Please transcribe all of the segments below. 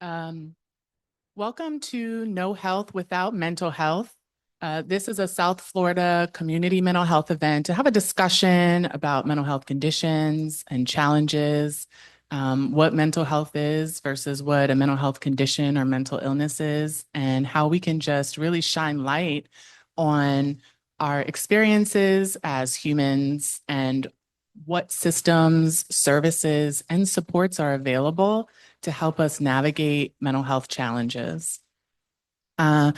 Um, Welcome to No Health Without Mental Health. This is a South Florida community mental health event to have a discussion about mental health conditions and challenges, what mental health is versus what a mental health condition or mental illness is, and how we can just really shine light on our experiences as humans and what systems, services, and supports are available to help us navigate mental health challenges. Uh,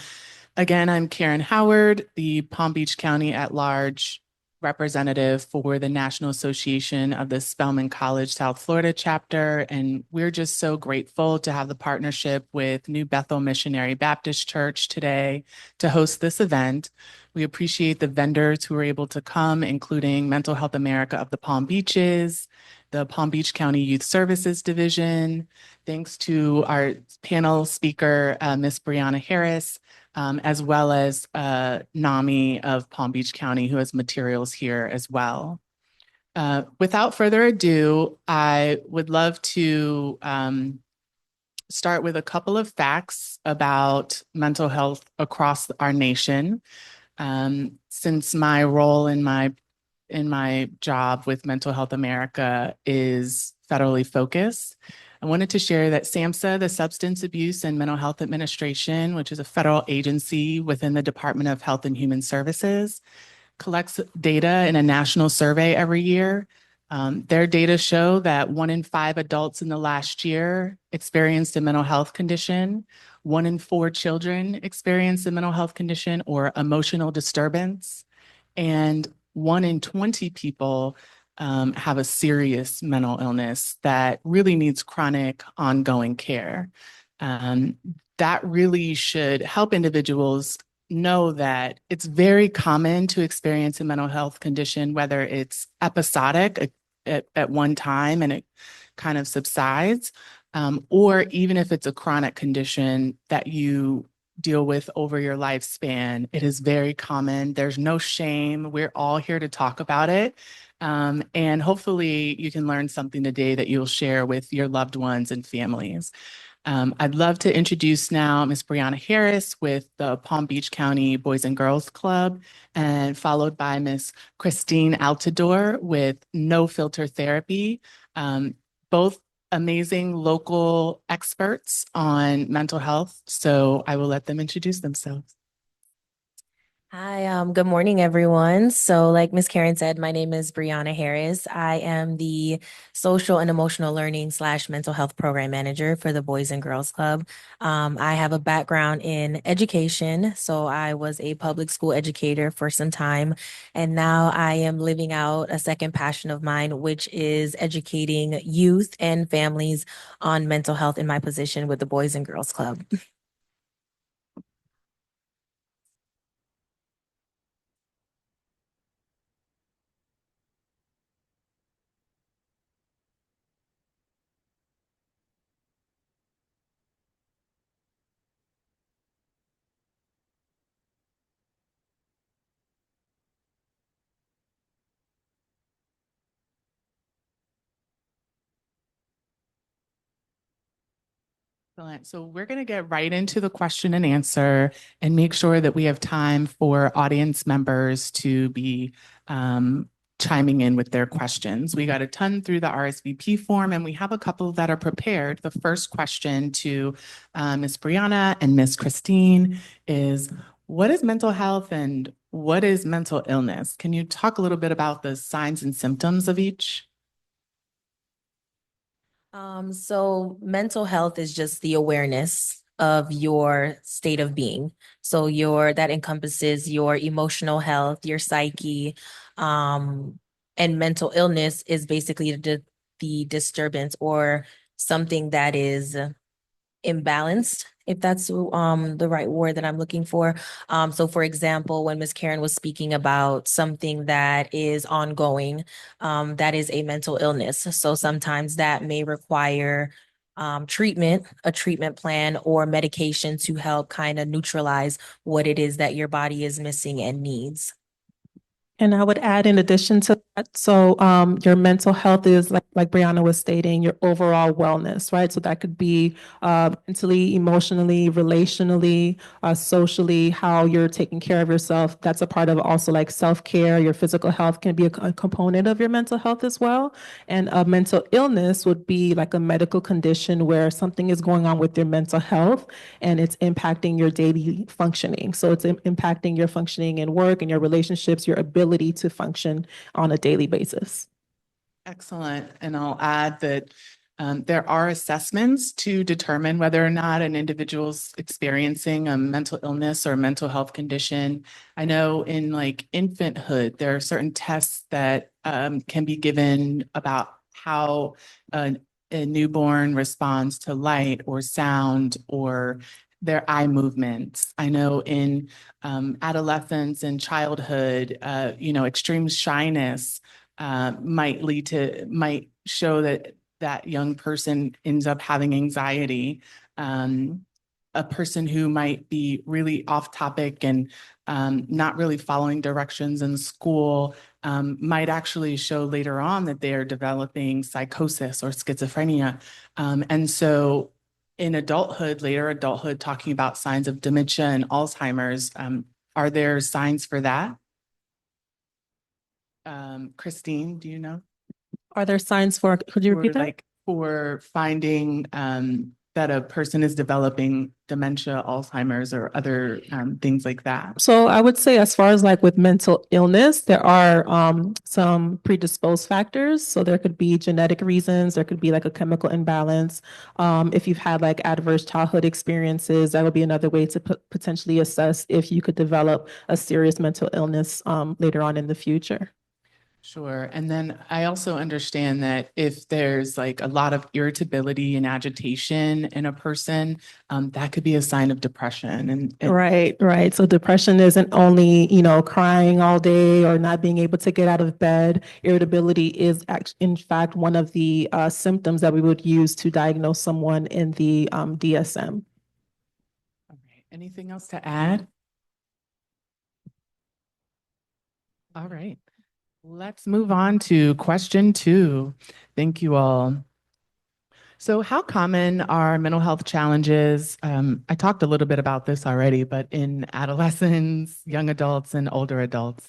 Again, I'm Caren Howard, the Palm Beach County at-large representative for the National Association of the Spelman College South Florida chapter, and we're just so grateful to have the partnership with New Bethel Missionary Baptist Church today to host this event. We appreciate the vendors who were able to come, including Mental Health America of the Palm Beaches, the Palm Beach County Youth Services Division. Thanks to our panel speaker, Ms. Brianna Harris, as well as NAMI of Palm Beach County, who has materials here as well. Without further ado, I would love to start with a couple of facts about mental health across our nation. Since my role in my job with Mental Health America is federally focused, I wanted to share that SAMHSA, the Substance Abuse and Mental Health Administration, which is a federal agency within the Department of Health and Human Services, collects data in a national survey every year. Their data show that 1 in 5 adults in the last year experienced a mental health condition. 1 in 4 children experienced a mental health condition or emotional disturbance. And 1 in 20 people have a serious mental illness that really needs chronic, ongoing care. That really should help individuals know that it's very common to experience a mental health condition, whether it's episodic at one time and it kind of subsides, or even if it's a chronic condition that you deal with over your lifespan. It is very common. There's no shame. We're all here to talk about it. And hopefully you can learn something today that you'll share with your loved ones and families. I'd love to introduce now Ms. Brianna Harris with the Palm Beach County Boys and Girls Club, and followed by Ms. Christine Altidor with No Filter Therapy. Both amazing local experts on mental health. So I will let them introduce themselves. Hi, good morning, everyone. So like Ms. Caren said, my name is Brianna Harris. I am the social and emotional learning / mental health program manager for the Boys and Girls Club. I have a background in education. So I was a public school educator for some time, and now I am living out a second passion of mine, which is educating youth and families on mental health in my position with the Boys and Girls Club. Excellent. So we're going to get right into the question and answer and make sure that we have time for audience members to be chiming in with their questions. We got a ton through the RSVP form, and we have a couple that are prepared. The first question to Ms. Brianna and Ms. Christine is, what is mental health and what is mental illness? Can you talk a little bit about the signs and symptoms of each? So mental health is just the awareness of your state of being. So that encompasses your emotional health, your psyche, and mental illness is basically the disturbance or something that is imbalanced, if that's the right word that I'm looking for. So for example, when Ms. Caren was speaking about something that is ongoing, that is a mental illness. So sometimes that may require treatment, a treatment plan, or medication to help kind of neutralize what it is that your body is missing and needs. And I would add, in addition to Your mental health is like Brianna was stating, your overall wellness, right? So that could be mentally, emotionally, relationally, socially, how you're taking care of yourself. That's a part of also like self-care. Your physical health can be a component of your mental health as well. And a mental illness would be like a medical condition where something is going on with your mental health and it's impacting your daily functioning. So it's impacting your functioning in work and your relationships, your ability to function on a daily basis. Excellent. And I'll add that there are assessments to determine whether or not an individual's experiencing a mental illness or mental health condition. I know in like infanthood, there are certain tests that can be given about how a newborn responds to light or sound or their eye movements. I know in adolescence and childhood, extreme shyness might show that that young person ends up having anxiety. A person who might be really off topic and not really following directions in school might actually show later on that they are developing psychosis or schizophrenia. And so in adulthood, later adulthood, talking about signs of dementia and Alzheimer's, are there signs for that? Christine, do you know? Are there signs for, could you repeat that? Like for finding that a person is developing dementia, Alzheimer's, or other things like that? So I would say, as far as like with mental illness, there are some predisposed factors. So there could be genetic reasons, there could be like a chemical imbalance. If you've had like adverse childhood experiences, that would be another way to potentially assess if you could develop a serious mental illness later on in the future. Sure. And then I also understand that if there's like a lot of irritability and agitation in a person, that could be a sign of depression. And Right, right. So depression isn't only, crying all day or not being able to get out of bed. Irritability is in fact, one of the symptoms that we would use to diagnose someone in the DSM. all right. Anything else to add? All right. Let's move on to question 2. Thank you all. So, how common are mental health challenges? I talked a little bit about this already, but in adolescents, young adults, and older adults.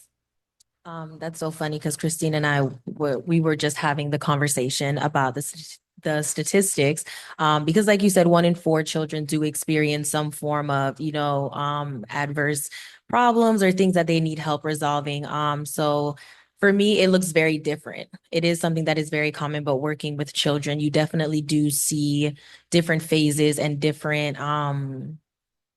That's so funny because Christine and I we were just having the conversation about the statistics, because like you said, 1 in 4 children do experience some form of, adverse problems or things that they need help resolving. So for me, it looks very different. It is something that is very common, but working with children, you definitely do see different phases and different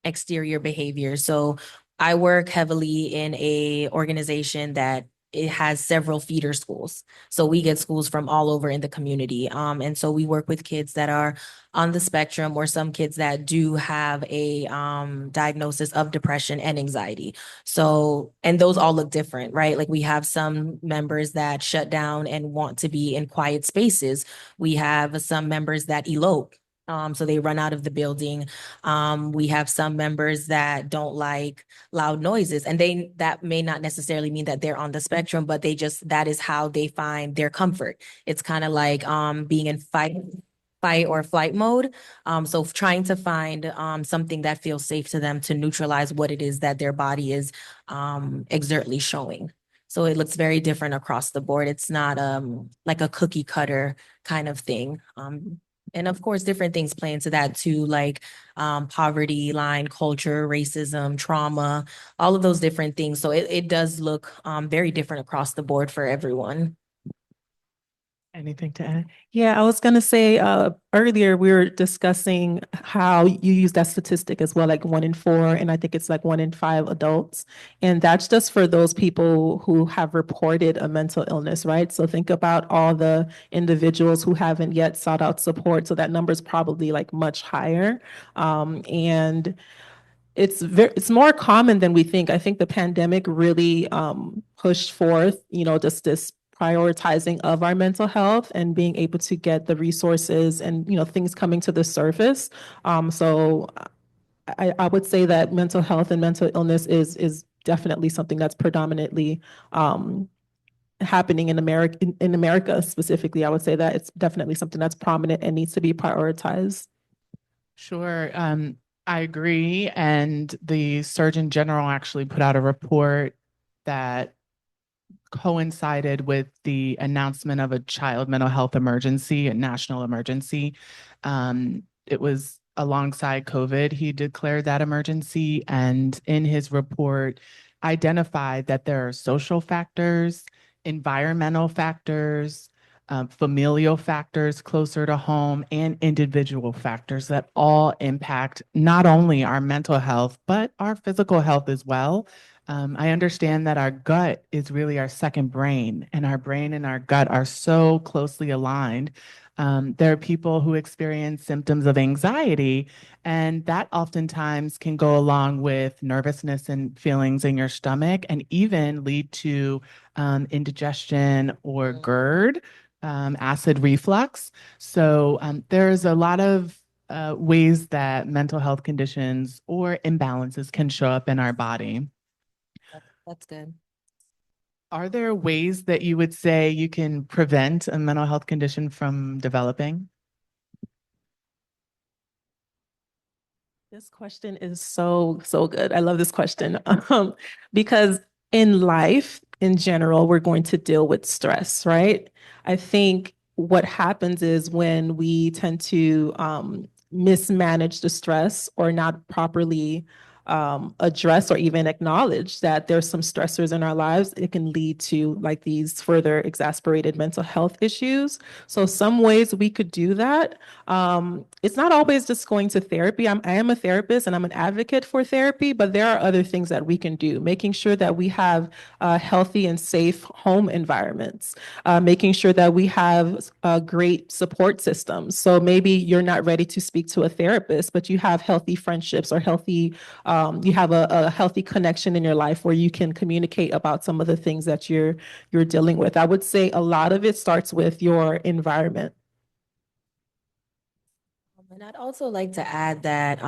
exterior behavior. So I work heavily in a organization that it has several feeder schools. So we get schools from all over in the community. And so we work with kids that are on the spectrum or some kids that do have a diagnosis of depression and anxiety. So, and those all look different, right? Like we have some members that shut down and want to be in quiet spaces. We have some members that elope. So they run out of the building. We have some members that don't like loud noises, and that may not necessarily mean that they're on the spectrum, but that is how they find their comfort. It's kind of like being in fight or flight mode. So trying to find something that feels safe to them to neutralize what it is that their body is exertly showing. So it looks very different across the board. It's not like a cookie cutter kind of thing. And of course, different things play into that too, like poverty line, culture, racism, trauma, all of those different things. So it does look very different across the board for everyone. Anything to add? Yeah, I was going to say earlier we were discussing how you use that statistic as well, like 1 in 4, and I think it's like 1 in 5 adults. And that's just for those people who have reported a mental illness, right? So think about all the individuals who haven't yet sought out support. So that number is probably like much higher. And it's more common than we think. I think the pandemic really pushed forth, just this prioritizing of our mental health and being able to get the resources and things coming to the surface. So I would say that mental health and mental illness is definitely something that's predominantly happening in America, in America specifically. I would say that it's definitely something that's prominent and needs to be prioritized. Sure. I agree. And the Surgeon General actually put out a report that coincided with the announcement of a child mental health emergency, a national emergency. It was alongside COVID. He declared that emergency, and in his report, identified that there are social factors, environmental factors, familial factors closer to home, and individual factors that all impact not only our mental health, but our physical health as well. I understand that our gut is really our second brain, and our brain and our gut are so closely aligned. There are people who experience symptoms of anxiety, and that oftentimes can go along with nervousness and feelings in your stomach, and even lead to indigestion or GERD, acid reflux. So there's a lot of ways that mental health conditions or imbalances can show up in our body. That's good. Are there ways that you would say you can prevent a mental health condition from developing? This question is so good. I love this question because in life, in general, we're going to deal with stress, right? I think what happens is when we tend to mismanage the stress or not properly address or even acknowledge that there's some stressors in our lives, it can lead to like these further exacerbated mental health issues. So some ways we could do that. It's not always just going to therapy. I am a therapist and I'm an advocate for therapy, but there are other things that we can do. Making sure that we have healthy and safe home environments, making sure that we have great support systems. So maybe you're not ready to speak to a therapist, but you have healthy friendships or healthy, you have a healthy connection in your life where you can communicate about some of the things that you're dealing with. I would say a lot of it starts with your environment. And I'd also like to add that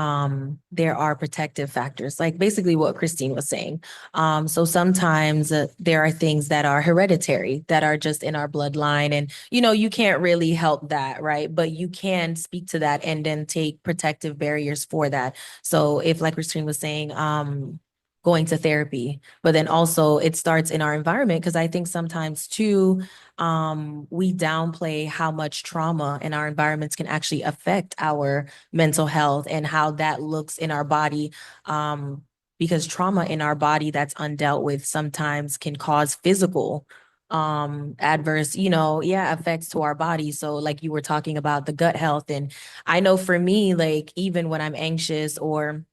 there are protective factors, like basically what Christine was saying. So sometimes there are things that are hereditary, that are just in our bloodline. And, you know, you can't really help that, right? But you can speak to that and then take protective barriers for that. So if, like Christine was saying, going to therapy, but then also it starts in our environment, because I think sometimes too, we downplay how much trauma in our environments can actually affect our mental health and how that looks in our body. Because trauma in our body that's undealt with sometimes can cause physical adverse, effects to our body. So like you were talking about the gut health, and I know for me, like even when I'm anxious or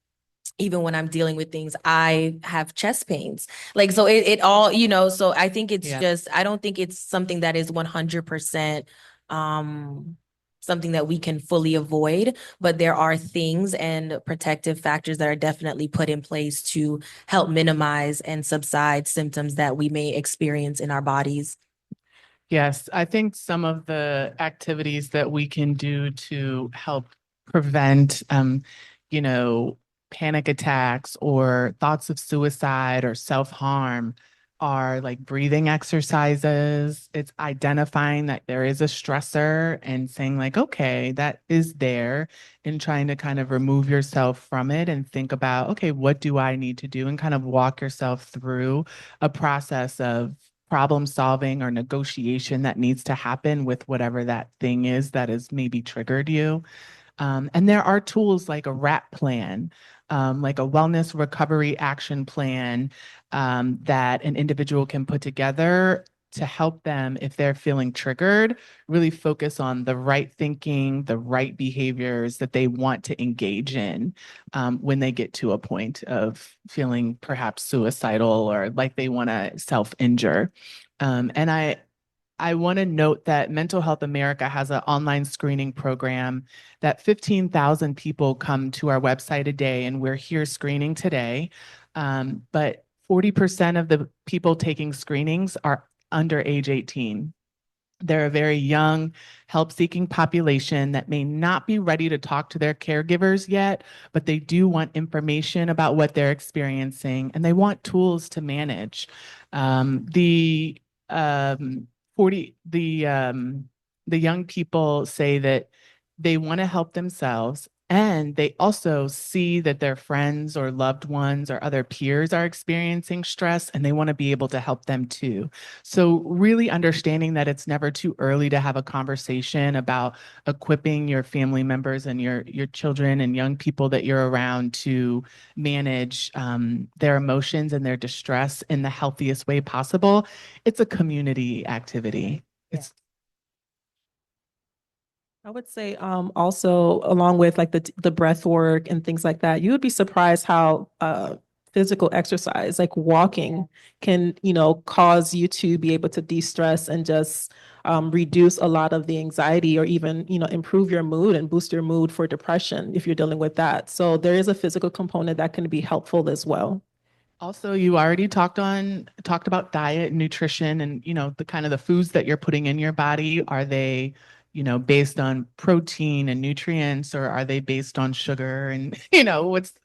even when I'm dealing with things, I have chest pains. Like, so it all, so I think it's just, I don't think it's something that is 100% something that we can fully avoid, but there are things and protective factors that are definitely put in place to help minimize and subside symptoms that we may experience in our bodies. Yes, I think some of the activities that we can do to help prevent, panic attacks or thoughts of suicide or self-harm are like breathing exercises. It's identifying that there is a stressor and saying like, okay, that is there, and trying to kind of remove yourself from it and think about, okay, what do I need to do, and kind of walk yourself through a process of problem solving or negotiation that needs to happen with whatever that thing is that has maybe triggered you. And there are tools like a RAP plan, like a wellness recovery action plan, that an individual can put together to help them, if they're feeling triggered, really focus on the right thinking, the right behaviors that they want to engage in when they get to a point of feeling perhaps suicidal or like they want to self-injure. And I want to note that Mental Health America has an online screening program that 15,000 people come to our website a day, and we're here screening today. But 40% of the people taking screenings are under age 18. They're a very young, help-seeking population that may not be ready to talk to their caregivers yet, but they do want information about what they're experiencing, and they want tools to manage. The um, 40 the young people say that they want to help themselves, and they also see that their friends or loved ones or other peers are experiencing stress, and they want to be able to help them too. So really understanding that it's never too early to have a conversation about equipping your family members and your children and young people that you're around to manage their emotions and their distress in the healthiest way possible. It's a community activity. It's I would say also along with like the breath work and things like that, you would be surprised how physical exercise, like walking, can, cause you to be able to de-stress and just reduce a lot of the anxiety or even, improve your mood and boost your mood for depression if you're dealing with that. So there is a physical component that can be helpful as well. also, you already talked about diet and nutrition and, the kind of the foods that you're putting in your body. Are they, based on protein and nutrients, or are they based on sugar? And,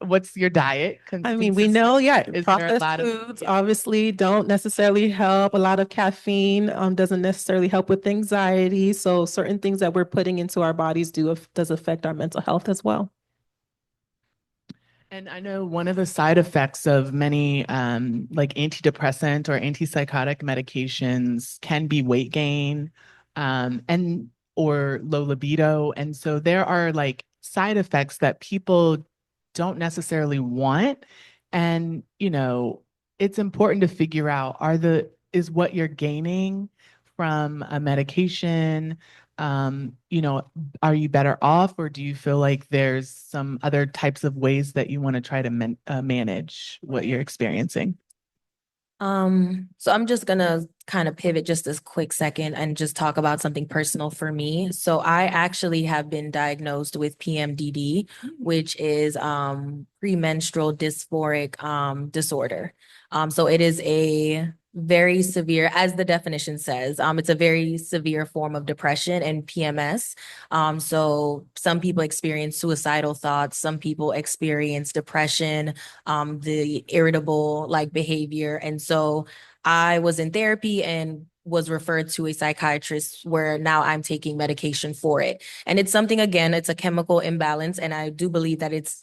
what's your diet I mean, we know, Is there a processed lot of foods obviously don't necessarily help. A lot of caffeine doesn't necessarily help with anxiety. So certain things that we're putting into our bodies does affect our mental health as well. And I know one of the side effects of many like antidepressant or antipsychotic medications can be weight gain, and or low libido. And so there are like side effects that people don't necessarily want. And, it's important to figure out, is what you're gaining from a medication, are you better off, or do you feel like there's some other types of ways that you want to try to manage what you're experiencing? So I'm just gonna kind of pivot just a quick second and just talk about something personal for me. So I actually have been diagnosed with PMDD, which is premenstrual dysphoric disorder. So it is a very severe, as the definition says, it's a very severe form of depression and PMS. So some people experience suicidal thoughts, some people experience depression, the irritable like behavior. And so I was in therapy and was referred to a psychiatrist where now I'm taking medication for it. And it's something, again, it's a chemical imbalance. And I do believe that it's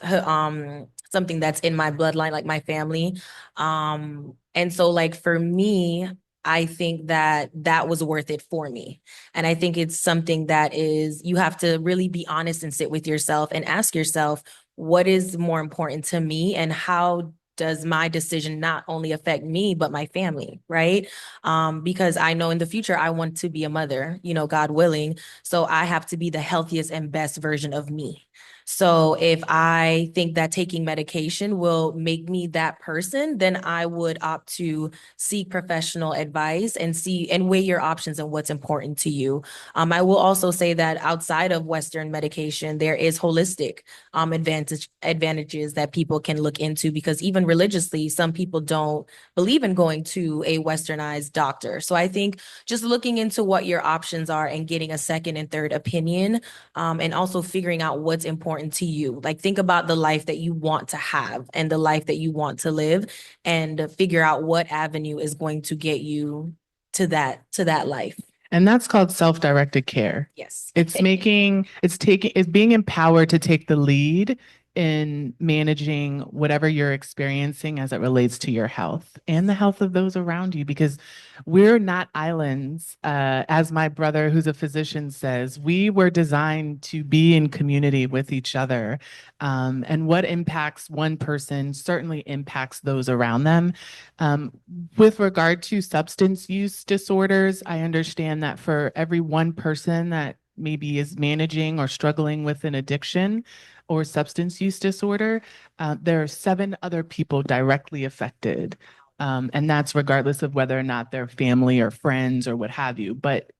something that's in my bloodline, like my family. And so like for me, I think that that was worth it for me. And I think it's something that you have to really be honest and sit with yourself and ask yourself, what is more important to me, and how does my decision not only affect me but my family, right? Because I know in the future I want to be a mother, God willing. So I have to be the healthiest and best version of me. So if I think that taking medication will make me that person, then I would opt to seek professional advice and see and weigh your options and what's important to you. I will also say that outside of Western medication, there is holistic advantages that people can look into, because even religiously, some people don't believe in going to a westernized doctor. So I think just looking into what your options are and getting a second and third opinion, and also figuring out what's important to you. Like think about the life that you want to have and the life that you want to live, and figure out what avenue is going to get you to that life. And that's called self-directed care. Yes. It's being empowered to take the lead in managing whatever you're experiencing as it relates to your health and the health of those around you, because we're not islands. As my brother, who's a physician, says, we were designed to be in community with each other. And what impacts one person certainly impacts those around them. With regard to substance use disorders, I understand that for every one person that maybe is managing or struggling with an addiction or substance use disorder, there are 7 other people directly affected. And that's regardless of whether or not they're family or friends or what have you. But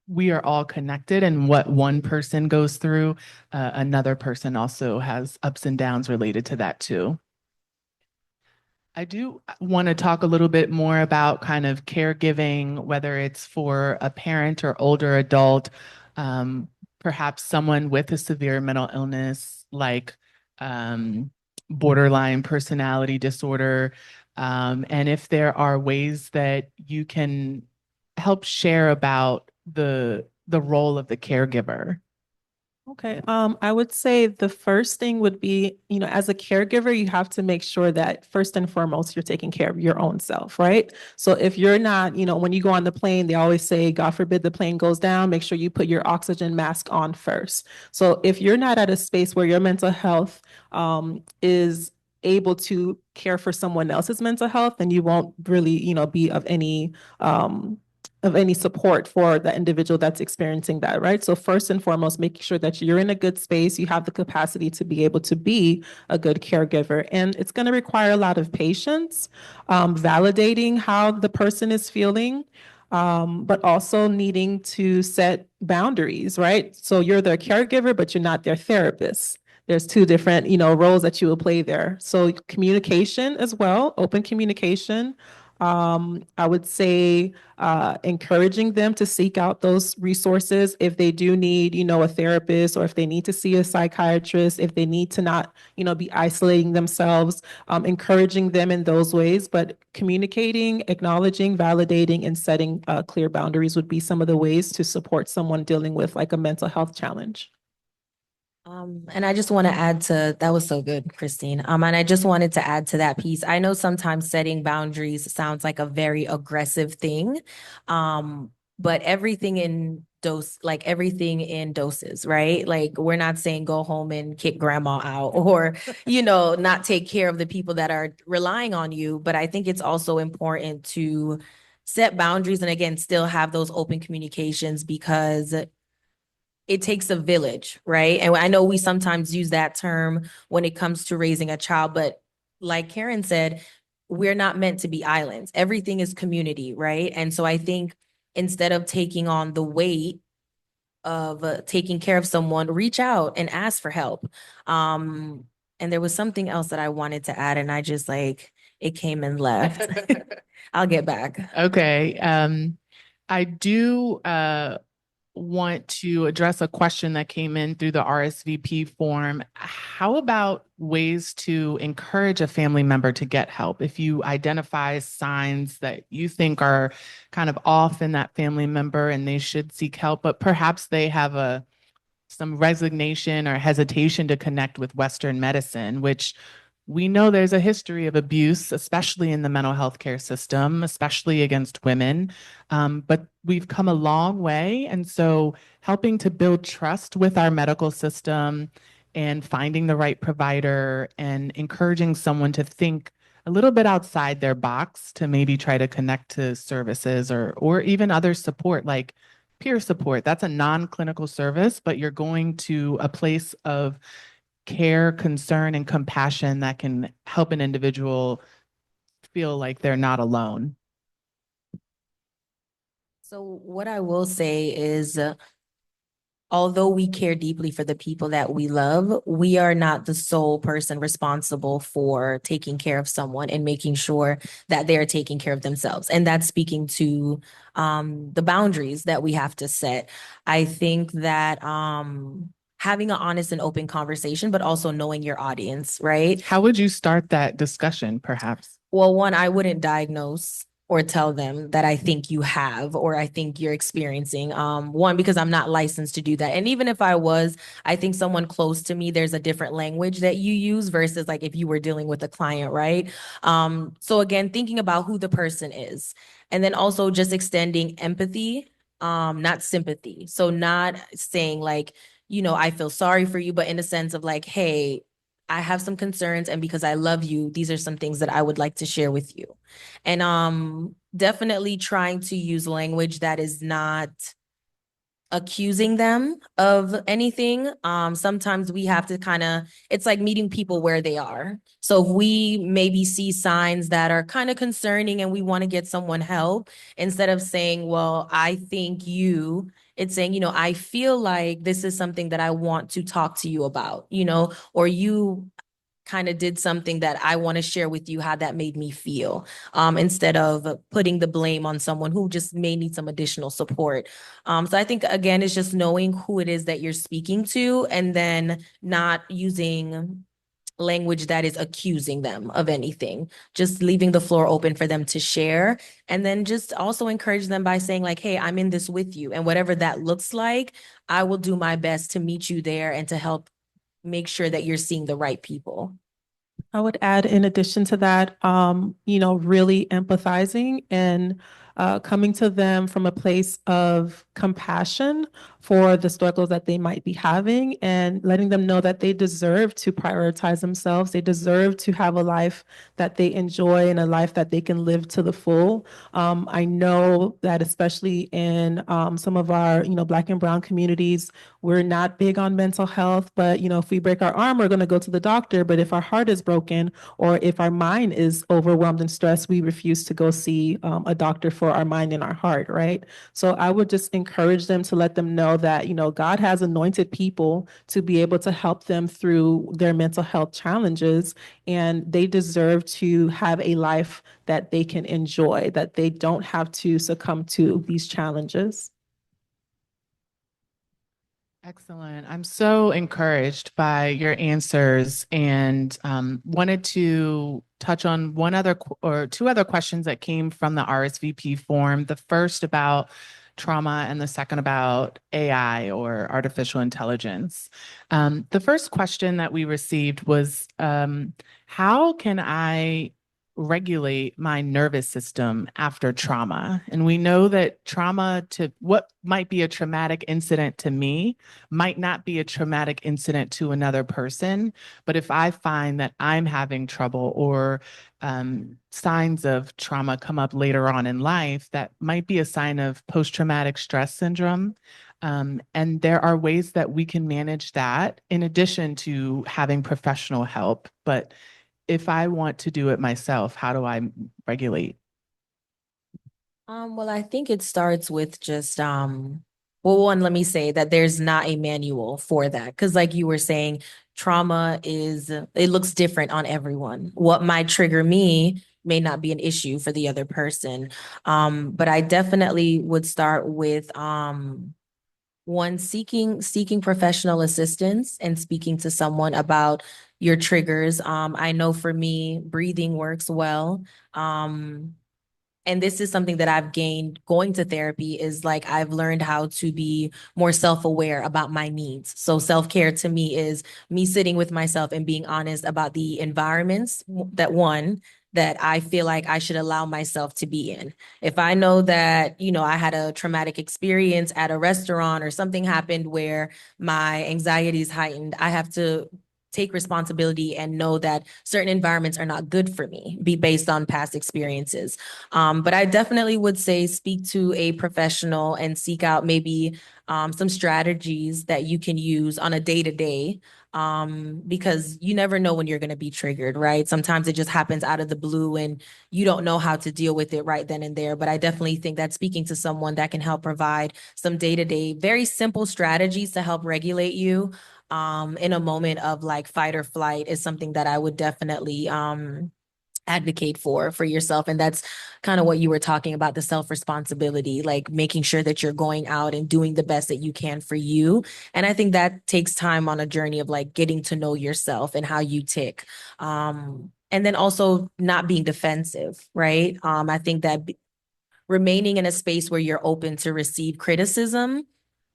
we are all connected, and what one person goes through, another person also has ups and downs related to that too. I do want to talk a little bit more about kind of caregiving, whether it's for a parent or older adult, perhaps someone with a severe mental illness like borderline personality disorder. and if there are ways that you can help share about the role of the caregiver. Okay. I would say the first thing would be, as a caregiver, you have to make sure that first and foremost, you're taking care of your own self, right? So if you're not, when you go on the plane, they always say, God forbid the plane goes down, make sure you put your oxygen mask on first. So if you're not at a space where your mental health is able to care for someone else's mental health, then you won't really, be of any support for the individual that's experiencing that, right? So first and foremost, making sure that you're in a good space, you have the capacity to be able to be a good caregiver. And it's going to require a lot of patience, validating how the person is feeling, but also needing to set boundaries, right? So you're their caregiver, but you're not their therapist. There's two different, roles that you will play there. So communication as well, open communication. I would say encouraging them to seek out those resources if they do need, a therapist, or if they need to see a psychiatrist, if they need to not, be isolating themselves, encouraging them in those ways. But communicating, acknowledging, validating, and setting clear boundaries would be some of the ways to support someone dealing with like a mental health challenge. And I just want to add to that was so good, Christine. And I just wanted to add to that piece. I know sometimes setting boundaries sounds like a very aggressive thing. But everything in doses, right? Like we're not saying go home and kick grandma out or, not take care of the people that are relying on you. But I think it's also important to set boundaries and again, still have those open communications because it takes a village, right? And I know we sometimes use that term when it comes to raising a child, but like Caren said, we're not meant to be islands. Everything is community, right? And so I think instead of taking on the weight of taking care of someone, reach out and ask for help. And there was something else that I wanted to add, and I just it came and left. I'll get back. Okay. I do want to address a question that came in through the RSVP form. How about ways to encourage a family member to get help? If you identify signs that you think are kind of off in that family member and they should seek help, but perhaps they have some resignation or hesitation to connect with Western medicine, which we know there's a history of abuse, especially in the mental health care system, especially against women. But we've come a long way. And so helping to build trust with our medical system and finding the right provider and encouraging someone to think a little bit outside their box to maybe try to connect to services or even other support like peer support. That's a non-clinical service, but you're going to a place of care, concern, and compassion that can help an individual feel like they're not alone. So what I will say is, although we care deeply for the people that we love, we are not the sole person responsible for taking care of someone and making sure that they're taking care of themselves. And that's speaking to the boundaries that we have to set. I think that having an honest and open conversation, but also knowing your audience, right? How would you start that discussion, perhaps? Well, one, I wouldn't diagnose or tell them that I think you have or I think you're experiencing. One, because I'm not licensed to do that. And even if I was, I think someone close to me, there's a different language that you use versus like if you were dealing with a client, right? So again, thinking about who the person is. And then also just extending empathy, not sympathy. So not saying like, I feel sorry for you, but in a sense of like, hey, I have some concerns, and because I love you, these are some things that I would like to share with you. And definitely trying to use language that is not accusing them of anything. Sometimes we have to it's like meeting people where they are. So if we maybe see signs that are kind of concerning and we want to get someone help, instead of saying, well, I think it's saying, I feel like this is something that I want to talk to you about, or you kind of did something that I want to share with you how that made me feel, instead of putting the blame on someone who just may need some additional support. So I think, again, it's just knowing who it is that you're speaking to and then not using language that is accusing them of anything, just leaving the floor open for them to share. And then just also encourage them by saying like, hey, I'm in this with you. And whatever that looks like, I will do my best to meet you there and to help make sure that you're seeing the right people. I would add, in addition to that, really empathizing and coming to them from a place of compassion for the struggles that they might be having and letting them know that they deserve to prioritize themselves. They deserve to have a life that they enjoy and a life that they can live to the full. I know that especially in some of our, Black and Brown communities, we're not big on mental health, but if we break our arm, we're going to go to the doctor. But if our heart is broken or if our mind is overwhelmed and stressed, we refuse to go see a doctor for our mind and our heart, right? So I would just encourage them to let them know that, God has anointed people to be able to help them through their mental health challenges, and they deserve to have a life that they can enjoy, that they don't have to succumb to these challenges. Excellent. I'm so encouraged by your answers and wanted to touch on one other or two other questions that came from the RSVP form. The first about trauma and the second about AI or artificial intelligence. The first question that we received was, how can I regulate my nervous system after trauma? And we know that trauma to what might be a traumatic incident to me might not be a traumatic incident to another person. But if I find that I'm having trouble or signs of trauma come up later on in life, that might be a sign of post-traumatic stress syndrome. And there are ways that we can manage that in addition to having professional help. But if I want to do it myself, how do I regulate? Well, I think it starts with just well, one, let me say that there's not a manual for that. Because like you were saying, trauma is it looks different on everyone. What might trigger me may not be an issue for the other person. But I definitely would start with one, seeking professional assistance and speaking to someone about your triggers. I know for me, breathing works well. And this is something that I've gained going to therapy is like I've learned how to be more self-aware about my needs. So self-care to me is me sitting with myself and being honest about the environments that I feel like I should allow myself to be in. If I know that, I had a traumatic experience at a restaurant or something happened where my anxiety is heightened, I have to take responsibility and know that certain environments are not good for me, be based on past experiences. But I definitely would say speak to a professional and seek out maybe some strategies that you can use on a day-to-day, because you never know when you're going to be triggered, right? Sometimes it just happens out of the blue and you don't know how to deal with it right then and there. But I definitely think that speaking to someone that can help provide some day-to-day, very simple strategies to help regulate you in a moment of like fight or flight is something that I would definitely advocate for yourself. And that's kind of what you were talking about, the self-responsibility, like making sure that you're going out and doing the best that you can for you. And I think that takes time on a journey of like getting to know yourself and how you tick. And then also not being defensive, right? I think that remaining in a space where you're open to receive criticism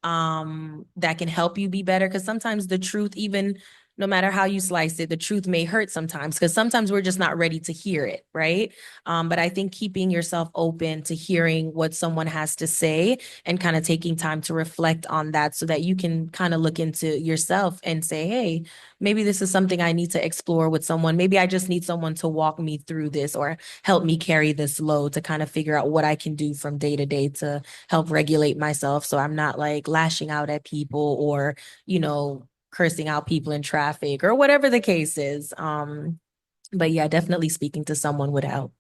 that can help you be better, because sometimes the truth, even no matter how you slice it, the truth may hurt sometimes, because sometimes we're just not ready to hear it, right? But I think keeping yourself open to hearing what someone has to say and kind of taking time to reflect on that so that you can kind of look into yourself and say, hey, maybe this is something I need to explore with someone. Maybe I just need someone to walk me through this or help me carry this load to kind of figure out what I can do from day to day to help regulate myself so I'm not like lashing out at people or, cursing out people in traffic or whatever the case is. But yeah, definitely speaking to someone would help.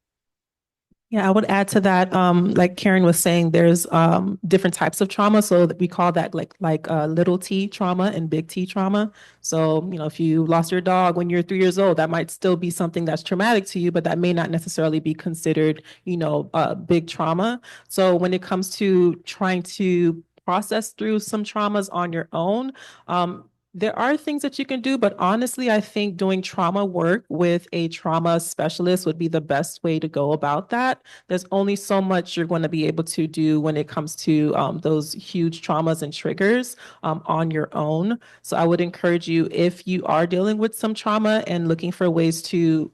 Yeah, I would add to that, like Caren was saying, there's different types of trauma. So that we call that like little T trauma and big T trauma. So, if you lost your dog when you're 3 years old, that might still be something that's traumatic to you, but that may not necessarily be considered, big trauma. So when it comes to trying to process through some traumas on your own, There are things that you can do, but honestly, I think doing trauma work with a trauma specialist would be the best way to go about that. There's only so much you're going to be able to do when it comes to those huge traumas and triggers on your own. So I would encourage you, if you are dealing with some trauma and looking for ways to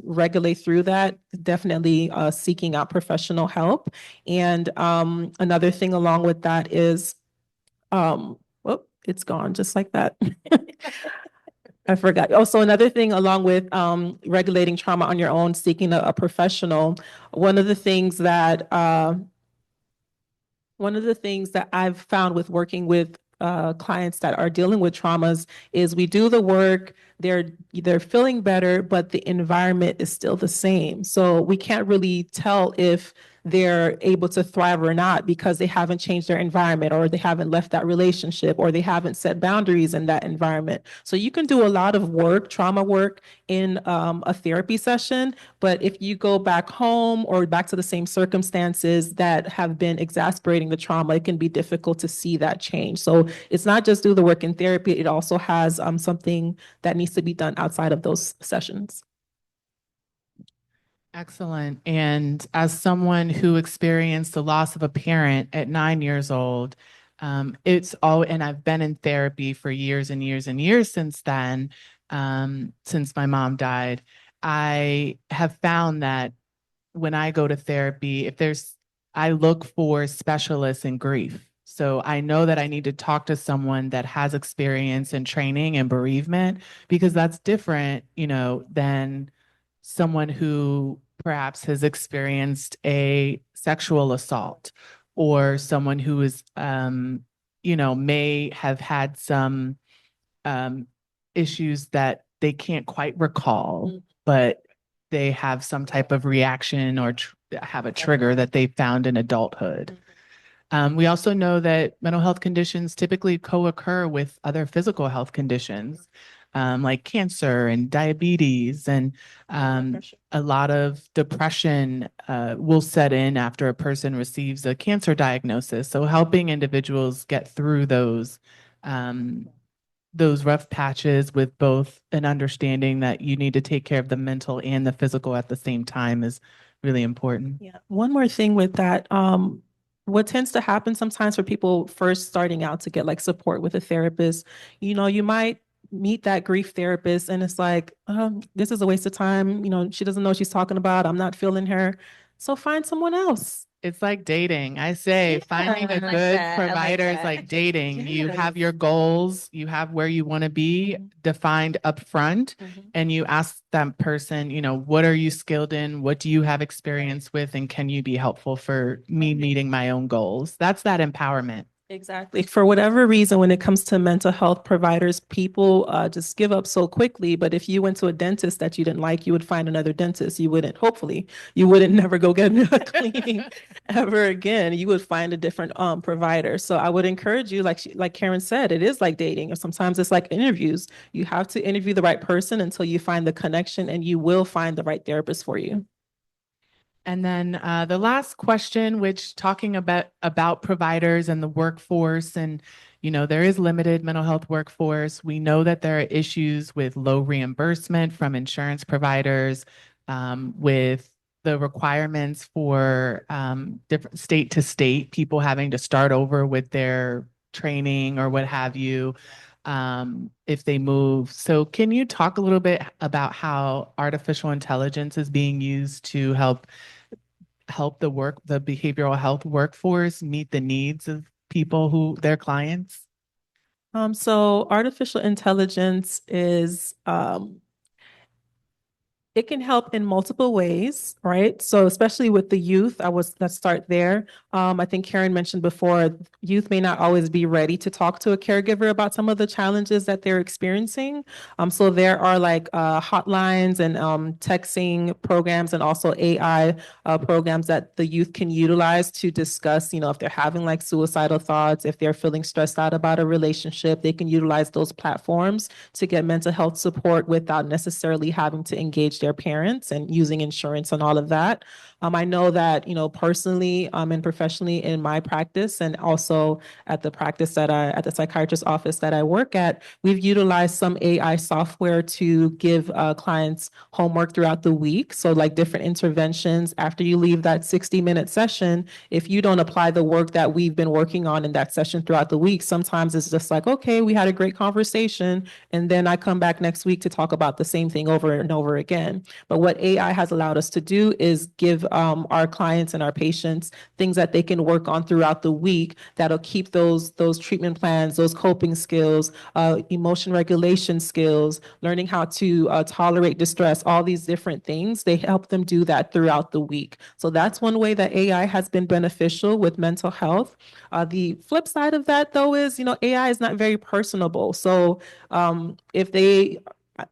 regulate through that, definitely seeking out professional help. And another thing along with that is, it's gone just like that. I forgot. Also, another thing along with regulating trauma on your own, seeking a professional, one of the things that I've found with working with clients that are dealing with traumas is we do the work, they're feeling better, but the environment is still the same. So we can't really tell if they're able to thrive or not because they haven't changed their environment, or they haven't left that relationship, or they haven't set boundaries in that environment. So you can do a lot of work, trauma work, in a therapy session, but if you go back home or back to the same circumstances that have been exacerbating the trauma, it can be difficult to see that change. So it's not just do the work in therapy, it also has something that needs to be done outside of those sessions. Excellent. And as someone who experienced the loss of a parent at 9 years old, and I've been in therapy for years and years and years since then, since my mom died, I have found that when I go to therapy, I look for specialists in grief. So I know that I need to talk to someone that has experience in training and bereavement, because that's different, than someone who perhaps has experienced a sexual assault, or someone who is, may have had some issues that they can't quite recall, but they have some type of reaction or have a trigger that they found in adulthood. We also know that mental health conditions typically co-occur with other physical health conditions, like cancer and diabetes, and a lot of depression will set in after a person receives a cancer diagnosis. So helping individuals get through those rough patches with both an understanding that you need to take care of the mental and the physical at the same time is really important. Yeah. One more thing with that. What tends to happen sometimes for people first starting out to get like support with a therapist, you might meet that grief therapist and it's like, this is a waste of time. She doesn't know what she's talking about. I'm not feeling her. So find someone else. It's like dating. I say finding a good provider is like dating. You have your goals, you have where you want to be defined up front, and you ask that person, what are you skilled in? What do you have experience with? And can you be helpful for me meeting my own goals? That's that empowerment. Exactly. For whatever reason, when it comes to mental health providers, people just give up so quickly. But if you went to a dentist that you didn't like, you would find another dentist. Hopefully, you wouldn't never go get a cleaning ever again. You would find a different provider. So I would encourage you, like Caren said, it is like dating, or sometimes it's like interviews. You have to interview the right person until you find the connection, and you will find the right therapist for you. And then the last question, which talking about providers and the workforce, and there is limited mental health workforce. We know that there are issues with low reimbursement from insurance providers, with the requirements for different state to state, people having to start over with their training or what have you, if they move. So can you talk a little bit about how artificial intelligence is being used to help the behavioral health workforce meet the needs of their clients? So artificial intelligence is it can help in multiple ways, right? So especially with the youth, let's start there. I think Caren mentioned before, youth may not always be ready to talk to a caregiver about some of the challenges that they're experiencing. So there are like hotlines and texting programs, and also AI programs that the youth can utilize to discuss, if they're having like suicidal thoughts, if they're feeling stressed out about a relationship, they can utilize those platforms to get mental health support without necessarily having to engage their parents and using insurance and all of that. I know that, personally, and professionally in my practice, and also at the at the psychiatrist's office that I work at, we've utilized some AI software to give clients homework throughout the week. So like different interventions after you leave that 60-minute session, if you don't apply the work that we've been working on in that session throughout the week, sometimes it's just like, okay, we had a great conversation. And then I come back next week to talk about the same thing over and over again. But what AI has allowed us to do is give our clients and our patients things that they can work on throughout the week that'll keep those treatment plans, those coping skills, emotion regulation skills, learning how to tolerate distress, all these different things. They help them do that throughout the week. So that's one way that AI has been beneficial with mental health. The flip side of that, though, is, AI is not very personable. So if they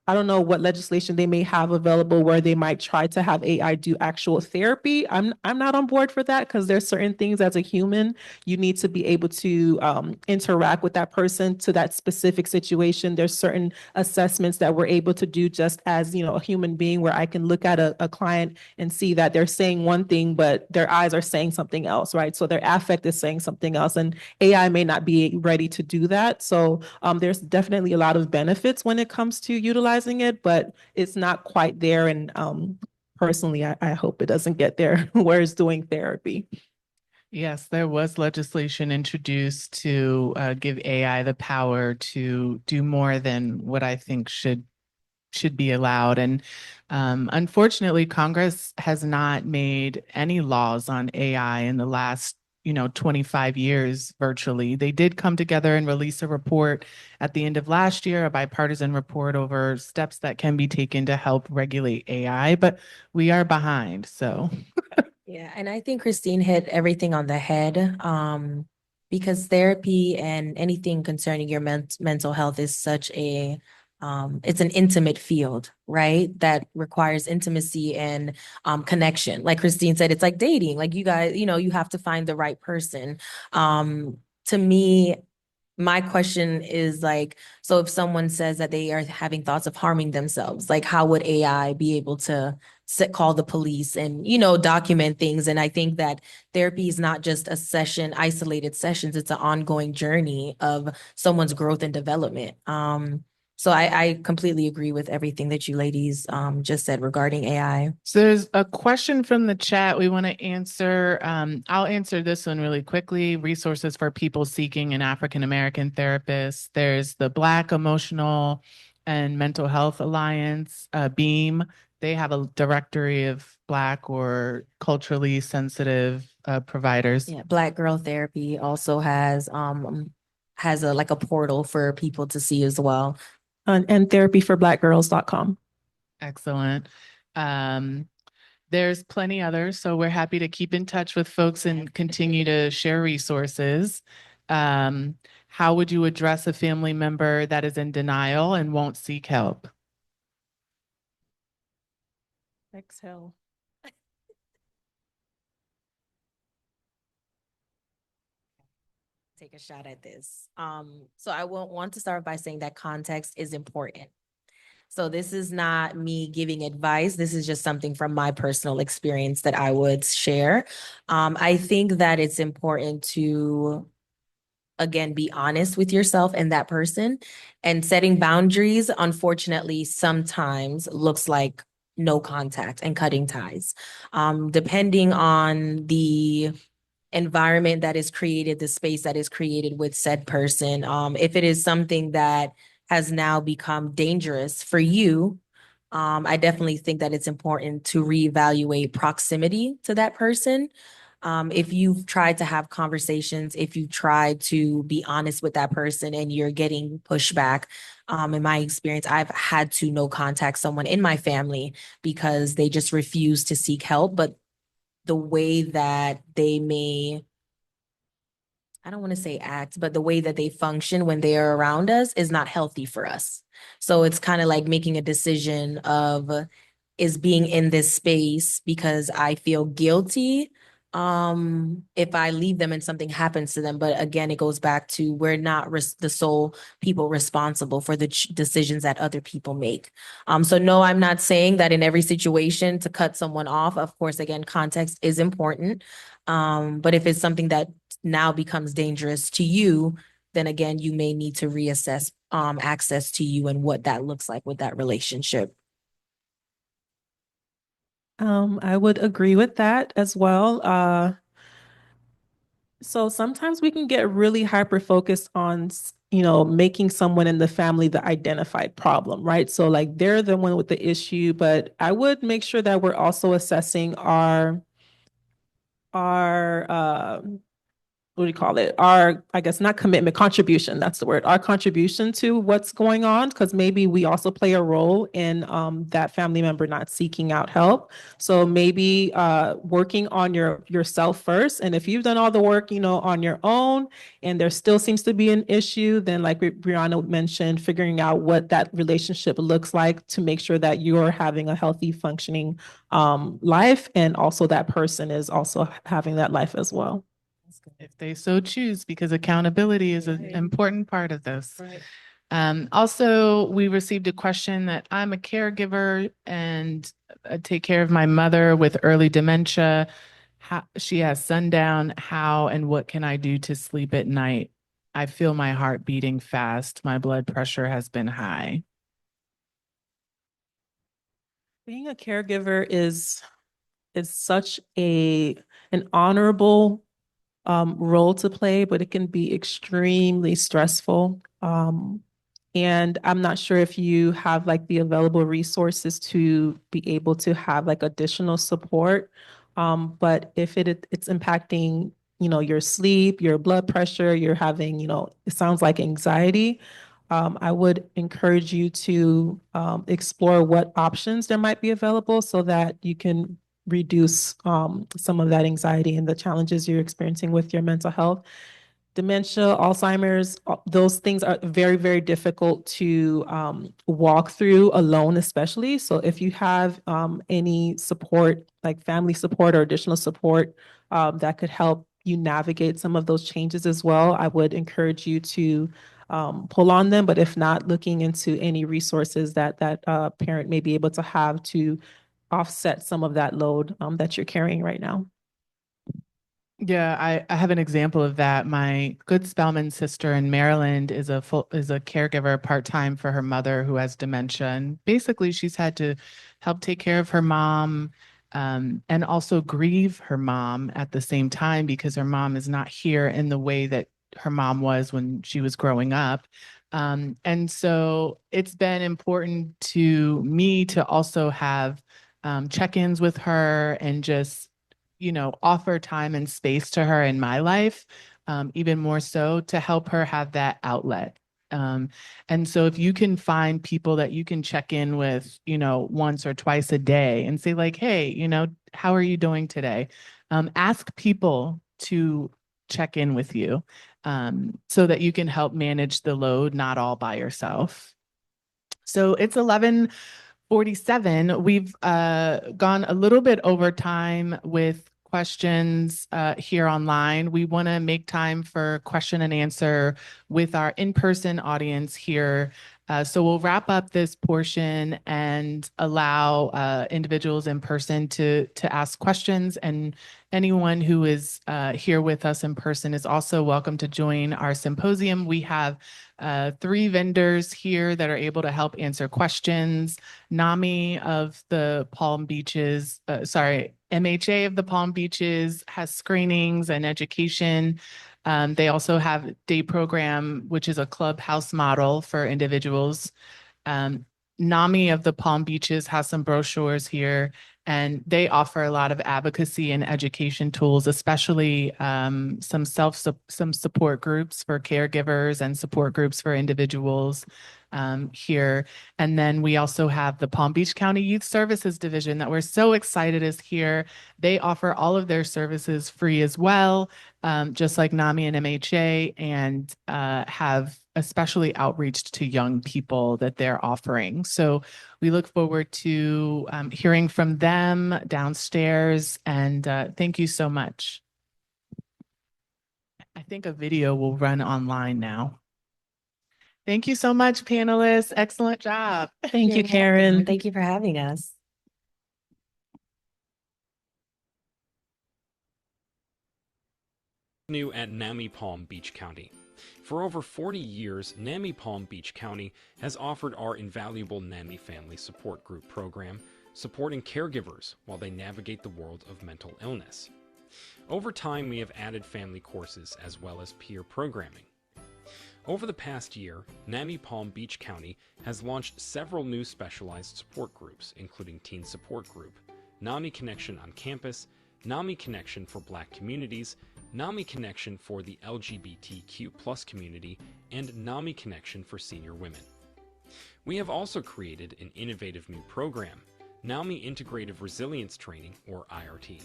I don't know what legislation they may have available where they might try to have AI do actual therapy. I'm not on board for that because there's certain things as a human you need to be able to interact with that person to that specific situation. There's certain assessments that we're able to do just as a human being, where I can look at a client and see that they're saying one thing, but their eyes are saying something else, right? So their affect is saying something else, and AI may not be ready to do that. So there's definitely a lot of benefits when it comes to utilizing it, but it's not quite there. And personally, I hope it doesn't get there where it's doing therapy. Yes, there was legislation introduced to give AI the power to do more than what I think should be allowed. And unfortunately, Congress has not made any laws on AI in the last 25 years virtually. They did come together and release a report at the end of last year, a bipartisan report over steps that can be taken to help regulate AI, but we are behind. So Yeah, and I think Christine hit everything on the head. Because therapy and anything concerning your mental health is such a it's an intimate field, right? That requires intimacy and connection. Like Christine said, it's like dating. Like you guys, you have to find the right person. To me, my question is like, so if someone says that they are having thoughts of harming themselves, like how would AI be able to call the police and, document things? And I think that therapy is not just a session, isolated sessions. It's an ongoing journey of someone's growth and development. So I completely agree with everything that you ladies just said regarding AI. So there's a question from the chat we want to answer. I'll answer this one really quickly. Resources for people seeking an African American therapist. There's the Black Emotional and Mental Health Alliance, BEAM. They have a directory of Black or culturally sensitive providers. Yeah, Black Girl Therapy also has a like a portal for people to see as well. And therapyforblackgirls.com. Excellent. There's plenty others, so we're happy to keep in touch with folks and continue to share resources. How would you address a family member that is in denial and won't seek help? Exhale. Take a shot at this. So I will want to start by saying that context is important. So this is not me giving advice. This is just something from my personal experience that I would share. I think that it's important to, again, be honest with yourself and that person. And setting boundaries, unfortunately, sometimes looks like no contact and cutting ties. Depending on the environment that is created, the space that is created with said person. If it is something that has now become dangerous for you, I definitely think that it's important to reevaluate proximity to that person. If you've tried to have conversations, if you try to be honest with that person and you're getting pushback, in my experience, I've had to no contact someone in my family because they just refuse to seek help. But the way that they may, I don't want to say act, but the way that they function when they are around us is not healthy for us. So it's kind of like making a decision of, is being in this space because I feel guilty if I leave them and something happens to them. But again, it goes back to we're not the sole people responsible for the decisions that other people make. So no, I'm not saying that in every situation to cut someone off. Of course, again, context is important. But if it's something that now becomes dangerous to you, then again, you may need to reassess access to you and what that looks like with that relationship. I would agree with that as well. So sometimes we can get really hyper focused on, making someone in the family the identified problem, right? So like they're the one with the issue, but I would make sure that we're also assessing our what do you call it? Our, I guess not commitment, contribution, that's the word. Our contribution to what's going on, because maybe we also play a role in that family member not seeking out help. So maybe working on yourself first. And if you've done all the work, on your own, and there still seems to be an issue, then like Brianna mentioned, figuring out what that relationship looks like to make sure that you're having a healthy, functioning life, and also that person is also having that life as well. If they so choose, because accountability is an important part of this. Also, we received a question that I'm a caregiver and take care of my mother with early dementia. She has sundown. How and what can I do to sleep at night? I feel my heart beating fast. My blood pressure has been high. Being a caregiver is such an honorable role to play, but it can be extremely stressful. And I'm not sure if you have like the available resources to be able to have like additional support. But if it's impacting, your sleep, your blood pressure, you're having, it sounds like anxiety. I would encourage you to explore what options there might be available so that you can reduce some of that anxiety and the challenges you're experiencing with your mental health. Dementia, Alzheimer's, those things are very, very difficult to walk through alone, especially. So if you have any support, like family support or additional support that could help you navigate some of those changes as well, I would encourage you to pull on them. But if not, looking into any resources that parent may be able to have to offset some of that load that you're carrying right now. Yeah, I have an example of that. My good Spelman sister in Maryland is a caregiver part-time for her mother who has dementia. And basically she's had to help take care of her mom and also grieve her mom at the same time because her mom is not here in the way that her mom was when she was growing up. And so it's been important to me to also have check-ins with her and just offer time and space to her in my life, even more so to help her have that outlet. And so if you can find people that you can check in with, once or twice a day and say like, hey, how are you doing today? Ask people to check in with you so that you can help manage the load, not all by yourself. So it's 11:47. We've gone a little bit over time with questions here online. We want to make time for question and answer with our in-person audience here. So we'll wrap up this portion and allow individuals in person to ask questions. And anyone who is here with us in person is also welcome to join our symposium. We have 3 vendors here that are able to help answer questions. NAMI of the Palm Beaches, MHA of the Palm Beaches has screenings and education. They also have day program, which is a clubhouse model for individuals. NAMI of the Palm Beaches has some brochures here, and they offer a lot of advocacy and education tools, especially some support groups for caregivers and support groups for individuals. here. And then we also have the Palm Beach County Youth Services Division that we're so excited is here. They offer all of their services free as well, just like NAMI and MHA, and have especially outreach to young people that they're offering. So we look forward to hearing from them downstairs, and thank you so much. I think a video will run online now. Thank you so much, panelists. Excellent job. Thank you, You're welcome. Caren. Thank you for having us. New at NAMI Palm Beach County. For over 40 years, NAMI Palm Beach County has offered our invaluable NAMI Family Support Group program, supporting caregivers while they navigate the world of mental illness. Over time, we have added family courses as well as peer programming. Over the past year, NAMI Palm Beach County has launched several new specialized support groups, including Teen Support Group, NAMI Connection on Campus, NAMI Connection for Black Communities, NAMI Connection for the LGBTQ+ community, and NAMI Connection for senior women. We have also created an innovative new program, NAMI Integrative Resilience Training, or IRT.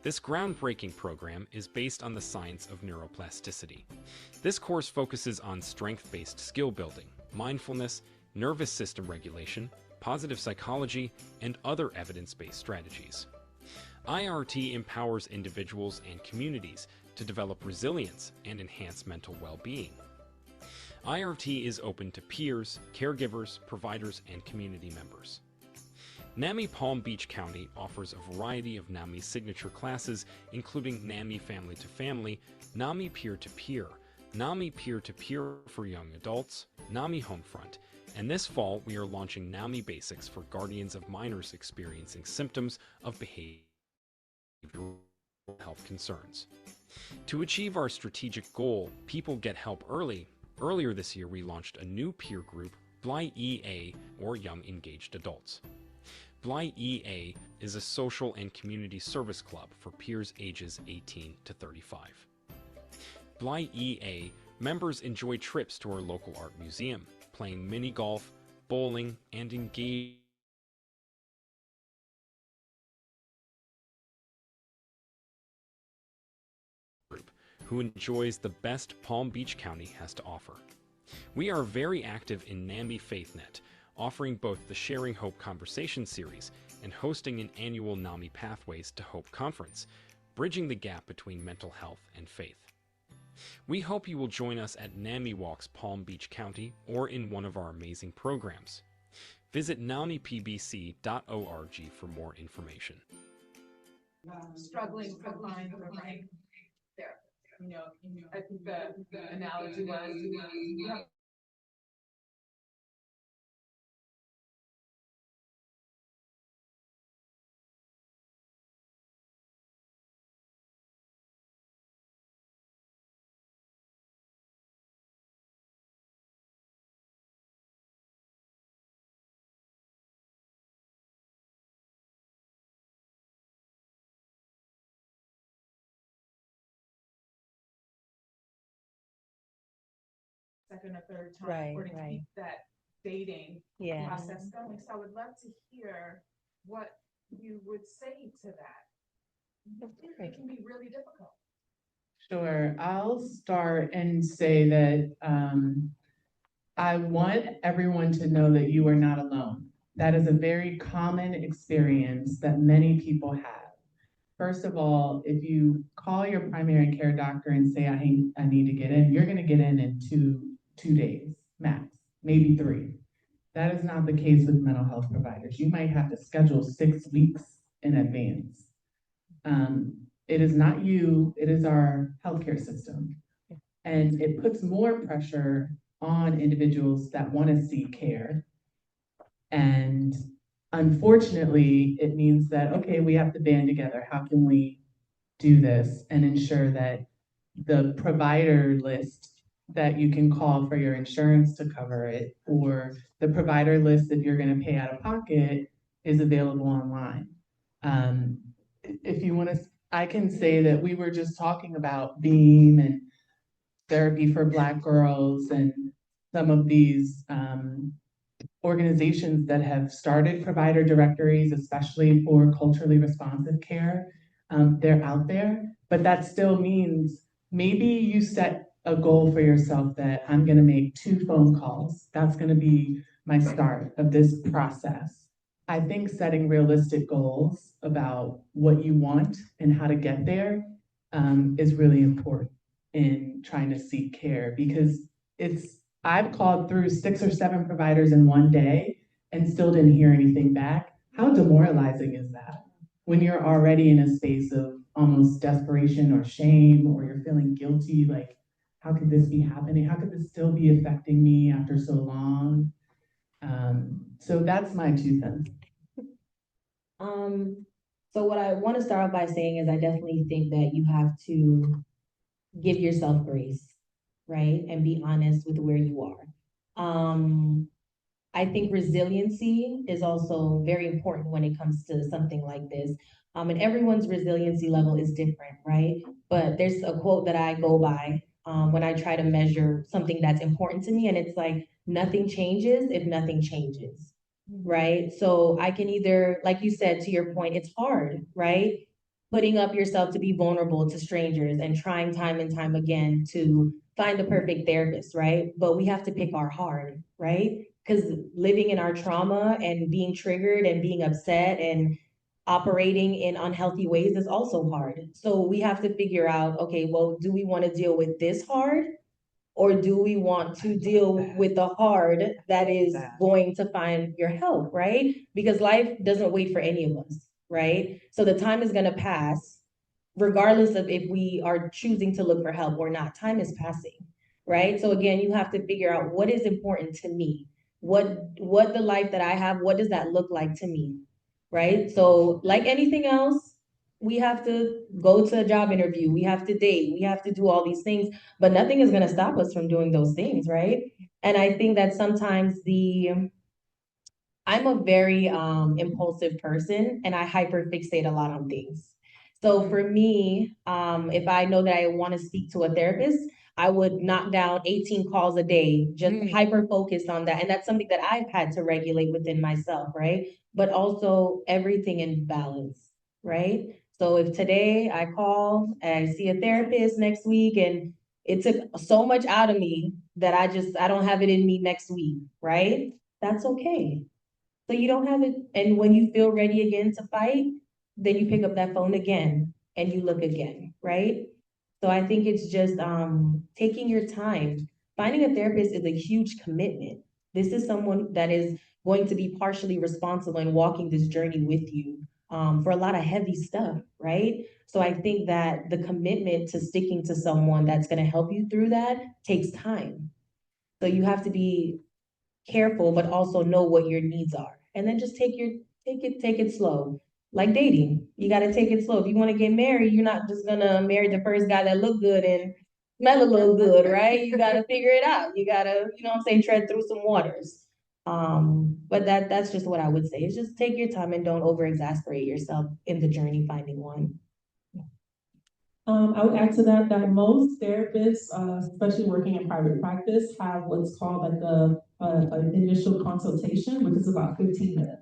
This groundbreaking program is based on the science of neuroplasticity. This course focuses on strength-based skill building, mindfulness, nervous system regulation, positive psychology, and other evidence-based strategies. IRT empowers individuals and communities to develop resilience and enhance mental well-being. IRT is open to peers, caregivers, providers, and community members. NAMI Palm Beach County offers a variety of NAMI signature classes, including NAMI Family to Family, NAMI Peer-to-Peer, NAMI Peer-to-Peer for young adults, NAMI Homefront, and this fall we are launching NAMI Basics for guardians of minors experiencing symptoms of behavioral health concerns. To achieve our strategic goal, People Get Help Early, earlier this year we launched a new peer group, BLI EA, or Young Engaged Adults. BLI EA is a social and community service club for peers ages 18 to 35. BLI EA members enjoy trips to our local art museum, playing mini golf, bowling, and engaging group who enjoys the best Palm Beach County has to offer. We are very active in NAMI FaithNet, offering both the Sharing Hope Conversation series and hosting an annual NAMI Pathways to Hope conference, bridging the gap between mental health and faith. We hope you will join us at NAMI Walks Palm Beach County or in one of our amazing programs. Visit namipbc.org for more information. Struggling to find the right therapist. I think the analogy was you have second or third time, Right, or to right. keep that dating Yeah. process going. So I would love to hear what you would say to that. It can be really difficult. Sure. I'll start and say that I want everyone to know that you are not alone. That is a very common experience that many people have. First of all, if you call your primary care doctor and say, I need to get in, you're going to get in two days max, maybe 3. That is not the case with mental health providers. You might have to schedule 6 weeks in advance. It is not you, it is our healthcare system. And it puts more pressure on individuals that want to seek care. And unfortunately, it means that, okay, we have to band together. How can we do this and ensure that the provider list that you can call for your insurance to cover it, or the provider list that you're going to pay out of pocket, is available online? If you want to, I can say that we were just talking about BEAM and therapy for Black girls, and some of these organizations that have started provider directories, especially for culturally responsive care. They're out there, but that still means maybe you set a goal for yourself that I'm going to make 2 phone calls. That's going to be my start of this process. I think setting realistic goals about what you want and how to get there is really important in trying to seek care, because I've called through 6 or 7 providers in one day and still didn't hear anything back. How demoralizing is that? When you're already in a space of almost desperation or shame, or you're feeling guilty, like, how could this be happening? How could this still be affecting me after so long? So that's my 2 cents. So what I want to start off by saying is I definitely think that you have to give yourself grace, right? And be honest with where you are. I think resiliency is also very important when it comes to something like this. And everyone's resiliency level is different, right? But there's a quote that I go by when I try to measure something that's important to me, and it's like, nothing changes if nothing changes, right? So I can either, like you said, to your point, it's hard, right? Putting up yourself to be vulnerable to strangers and trying time and time again to find the perfect therapist, right? But we have to pick our hard, right? Because living in our trauma and being triggered and being upset and operating in unhealthy ways is also hard. So we have to figure out, okay, well, do we want to deal with this hard, or do we want to deal with the hard that is going to find your help, right? Because life doesn't wait for any of us, right? So the time is going to pass regardless of if we are choosing to look for help or not. Time is passing, right? So again, you have to figure out what is important to me. What the life that I have, what does that look like to me, right? So like anything else, we have to go to a job interview, we have to date, we have to do all these things, but nothing is going to stop us from doing those things, right? And I think that sometimes I'm a very impulsive person, and I hyperfixate a lot on things. So for me, if I know that I want to speak to a therapist, I would knock down 18 calls a day, just hyper focused on that. And that's something that I've had to regulate within myself, right? But also everything in balance, right? So if today I call and I see a therapist next week and it took so much out of me that I don't have it in me next week, right? That's okay. So you don't have it, and when you feel ready again to fight, then you pick up that phone again and you look again, right? So I think it's just taking your time. Finding a therapist is a huge commitment. This is someone that is going to be partially responsible in walking this journey with you for a lot of heavy stuff, right? So I think that the commitment to sticking to someone that's going to help you through that takes time. So you have to be careful, but also know what your needs are. And then just take it slow. Like dating. You gotta take it slow. If you want to get married, you're not just gonna marry the first guy that look good and smell a little good, right? You gotta figure it out. You gotta, you know what I'm saying, tread through some waters. But that's just what I would say. Is just take your time and don't over exasperate yourself in the journey finding one. I would add to that that most therapists, especially working in private practice, have what's called like an initial consultation, which is about 15 minutes.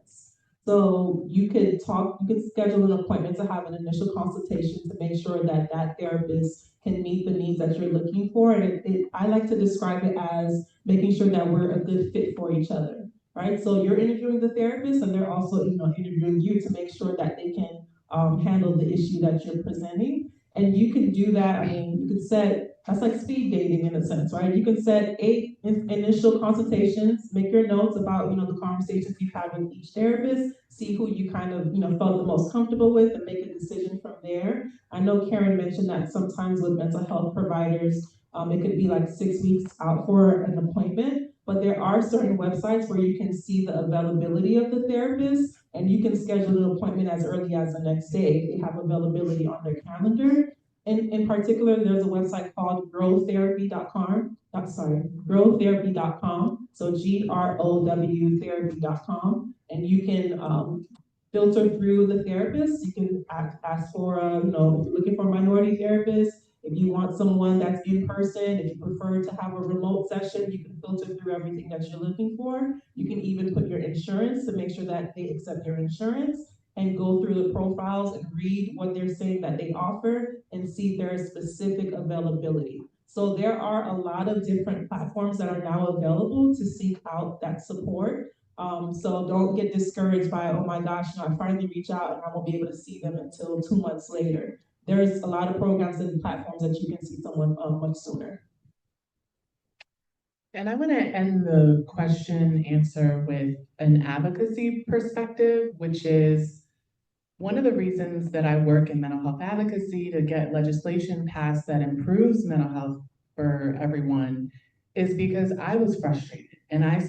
So you could schedule an appointment to have an initial consultation to make sure that that therapist can meet the needs that you're looking for. And I like to describe it as making sure that we're a good fit for each other, right? So you're interviewing the therapist, and they're also, interviewing you to make sure that they can handle the issue that you're presenting. And you can do that. I mean, you can that's like speed dating in a sense, right? You can set 8 initial consultations, make your notes about, the conversations you've had with each therapist, see who you kind of, felt the most comfortable with, and make a decision from there. I know Caren mentioned that sometimes with mental health providers, it could be like 6 weeks out for an appointment, but there are certain websites where you can see the availability of the therapist, and you can schedule an appointment as early as the next day if they have availability on their calendar. In particular, there's a website called growtherapy.com. Growtherapy.com. So GROW therapy.com. And you can filter through the therapists. You can ask for, if you're looking for a minority therapist, If you want someone that's in person, if you prefer to have a remote session, you can filter through everything that you're looking for. You can even put your insurance to make sure that they accept your insurance and go through the profiles and read what they're saying that they offer and see their specific availability. So there are a lot of different platforms that are now available to seek out that support. So don't get discouraged by, oh my gosh, I finally reach out and I won't be able to see them until 2 months later. There's a lot of programs and platforms that you can see someone much sooner. And I want to end the question answer with an advocacy perspective, which is one of the reasons that I work in mental health advocacy to get legislation passed that improves mental health for everyone is because I was frustrated and I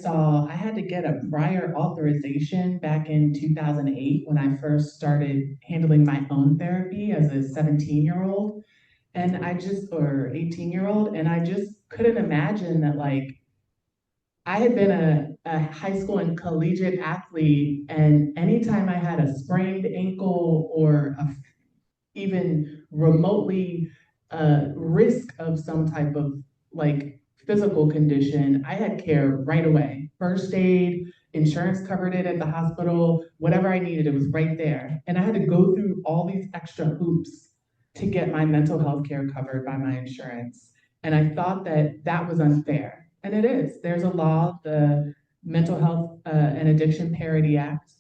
had to get a prior authorization back in 2008 when I first started handling my own therapy as a 17-year-old or 18-year-old, and I just couldn't imagine that I had been a high school and collegiate athlete, and anytime I had a sprained ankle or even remotely risk of some type of physical condition, I had care right away. First aid, insurance covered it at the hospital, whatever I needed, it was right there. And I had to go through all these extra hoops to get my mental health care covered by my insurance. And I thought that that was unfair. And it is. There's a law, the Mental Health and Addiction Parity Act,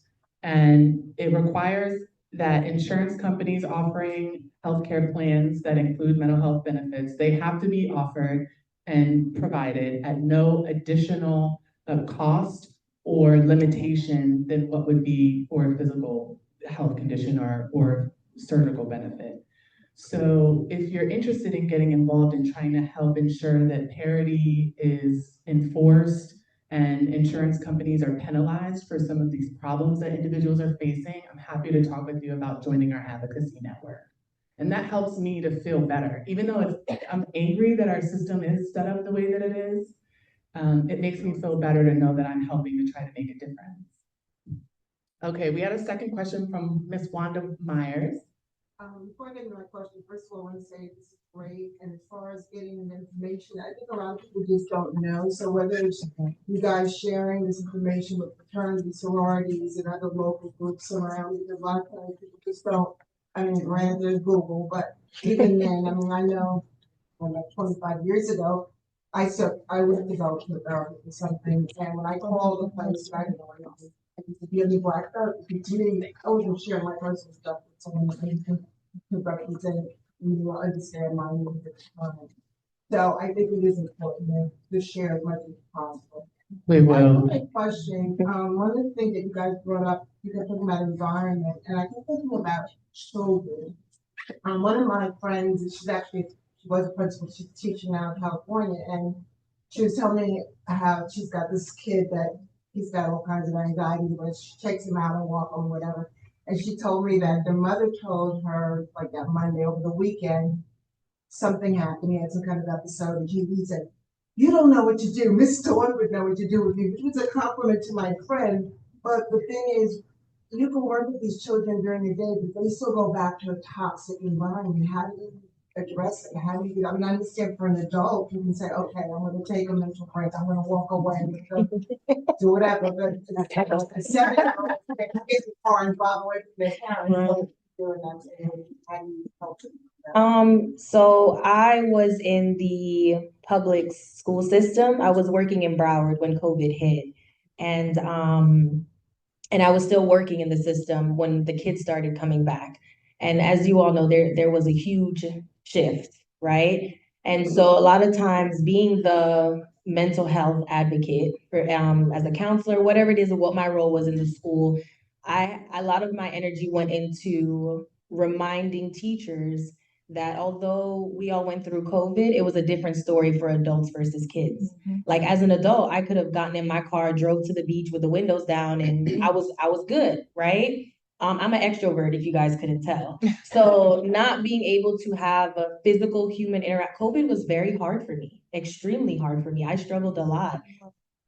and it requires that insurance companies offering healthcare plans that include mental health benefits, they have to be offered and provided at no additional cost or limitation than what would be for a physical health condition or surgical benefit. So if you're interested in getting involved in trying to help ensure that parity is enforced and insurance companies are penalized for some of these problems that individuals are facing, I'm happy to talk with you about joining our advocacy network. And that helps me to feel better. Even though I'm angry that our system is set up the way that it is, it makes me feel better to know that I'm helping to try to make a difference. Okay, we had a second question from Ms. Wanda Myers. Before I get into my question, first of all, I want to say this is great. And as far as getting the information, I think a lot of people just don't know. So whether it's you guys sharing this information with fraternities, sororities, and other local groups around, because a lot of times people just don't, I mean, granted, there's Google, but even then, I mean, I know like 25 years ago, I was developed with therapy or something, and when I called the place, I didn't know anything. The only black therapy to me, I wasn't sharing my personal stuff with someone to represent me or understand my needs at the time. So I think it is important to share as much as possible. We will. My question, one of the things that you guys brought up, you guys talking about environment, and I kept thinking about children. One of my friends, she was a principal, she's teaching now in California, and she was telling me how she's got this kid that he's got all kinds of anxiety, but she takes him out and walk or whatever. And she told me that the mother told her, like that Monday over the weekend, something happened. He had some kind of episode, and he said, "You don't know what to do. Miss Dawn would know what to do with you," which was a compliment to my friend. But the thing is, you can work with these children during the day, but they still go back to a toxic environment. How do you address it? How do you, I mean, I understand for an adult, you can say, okay, I'm going to take a mental break. I'm going to walk away, do whatever. But a 7-year-old get in the car and drive away from their parents. How do you help them? So I was in the public school system. I was working in Broward when COVID hit. And I was still working in the system when the kids started coming back. And as you all know, there was a huge shift, right? And so a lot of times being the mental health advocate for as a counselor, whatever it is, or what my role was in the school, a lot of my energy went into reminding teachers that although we all went through COVID, it was a different story for adults versus kids. Like as an adult, I could have gotten in my car, drove to the beach with the windows down, and I was good, right? I'm an extrovert, if you guys couldn't tell. So not being able to have a physical human interact, COVID was very hard for me, extremely hard for me. I struggled a lot.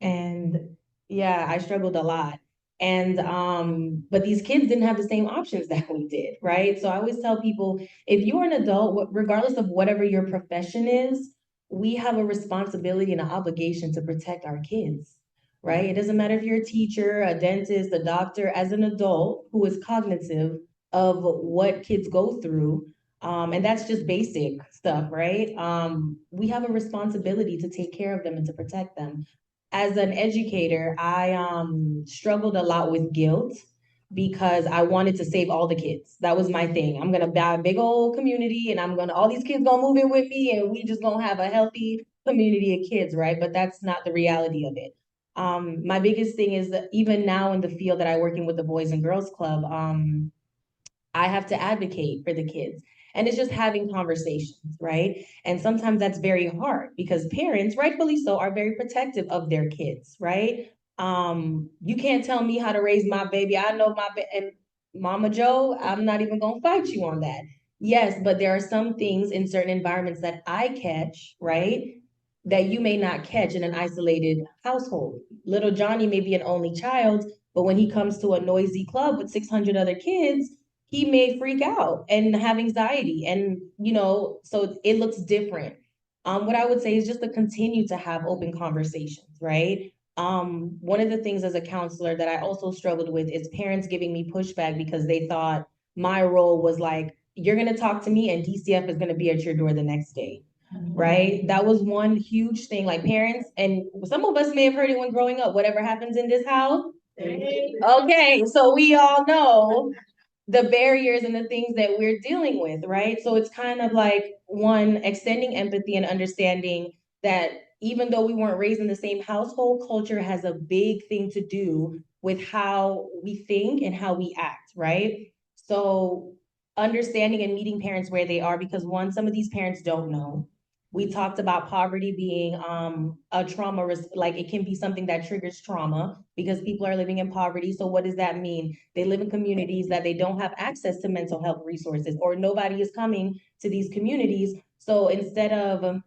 And yeah, I struggled a lot. But these kids didn't have the same options that we did, right? So I always tell people, if you're an adult, regardless of whatever your profession is, we have a responsibility and an obligation to protect our kids, right? It doesn't matter if you're a teacher, a dentist, a doctor, as an adult who is cognitive of what kids go through. And that's just basic stuff, right? We have a responsibility to take care of them and to protect them. As an educator, I struggled a lot with guilt because I wanted to save all the kids. That was my thing. I'm gonna buy a big old community and all these kids gonna move in with me and we just gonna have a healthy community of kids, right? But that's not the reality of it. My biggest thing is that even now in the field that I working with the Boys and Girls Club, I have to advocate for the kids. And it's just having conversations, right? And sometimes that's very hard because parents, rightfully so, are very protective of their kids, right? You can't tell me how to raise my baby. I know and Mama Joe, I'm not even gonna fight you on that. Yes, but there are some things in certain environments that I catch, right? That you may not catch in an isolated household. Little Johnny may be an only child, but when he comes to a noisy club with 600 other kids, he may freak out and have anxiety. And, so it looks different. What I would say is just to continue to have open conversations, right? One of the things as a counselor that I also struggled with is parents giving me pushback because they thought my role was like, you're going to talk to me and DCF is going to be at your door the next day. Right? That was one huge thing. Like parents, and some of us may have heard it when growing up, whatever happens in this house. Okay, so we all know the barriers and the things that we're dealing with, right? So it's kind of like one, extending empathy and understanding that even though we weren't raised in the same household, culture has a big thing to do with how we think and how we act, right? So understanding and meeting parents where they are, because one, some of these parents don't know. We talked about poverty being a trauma, like it can be something that triggers trauma because people are living in poverty. So what does that mean? They live in communities that they don't have access to mental health resources, or nobody is coming to these communities. So instead of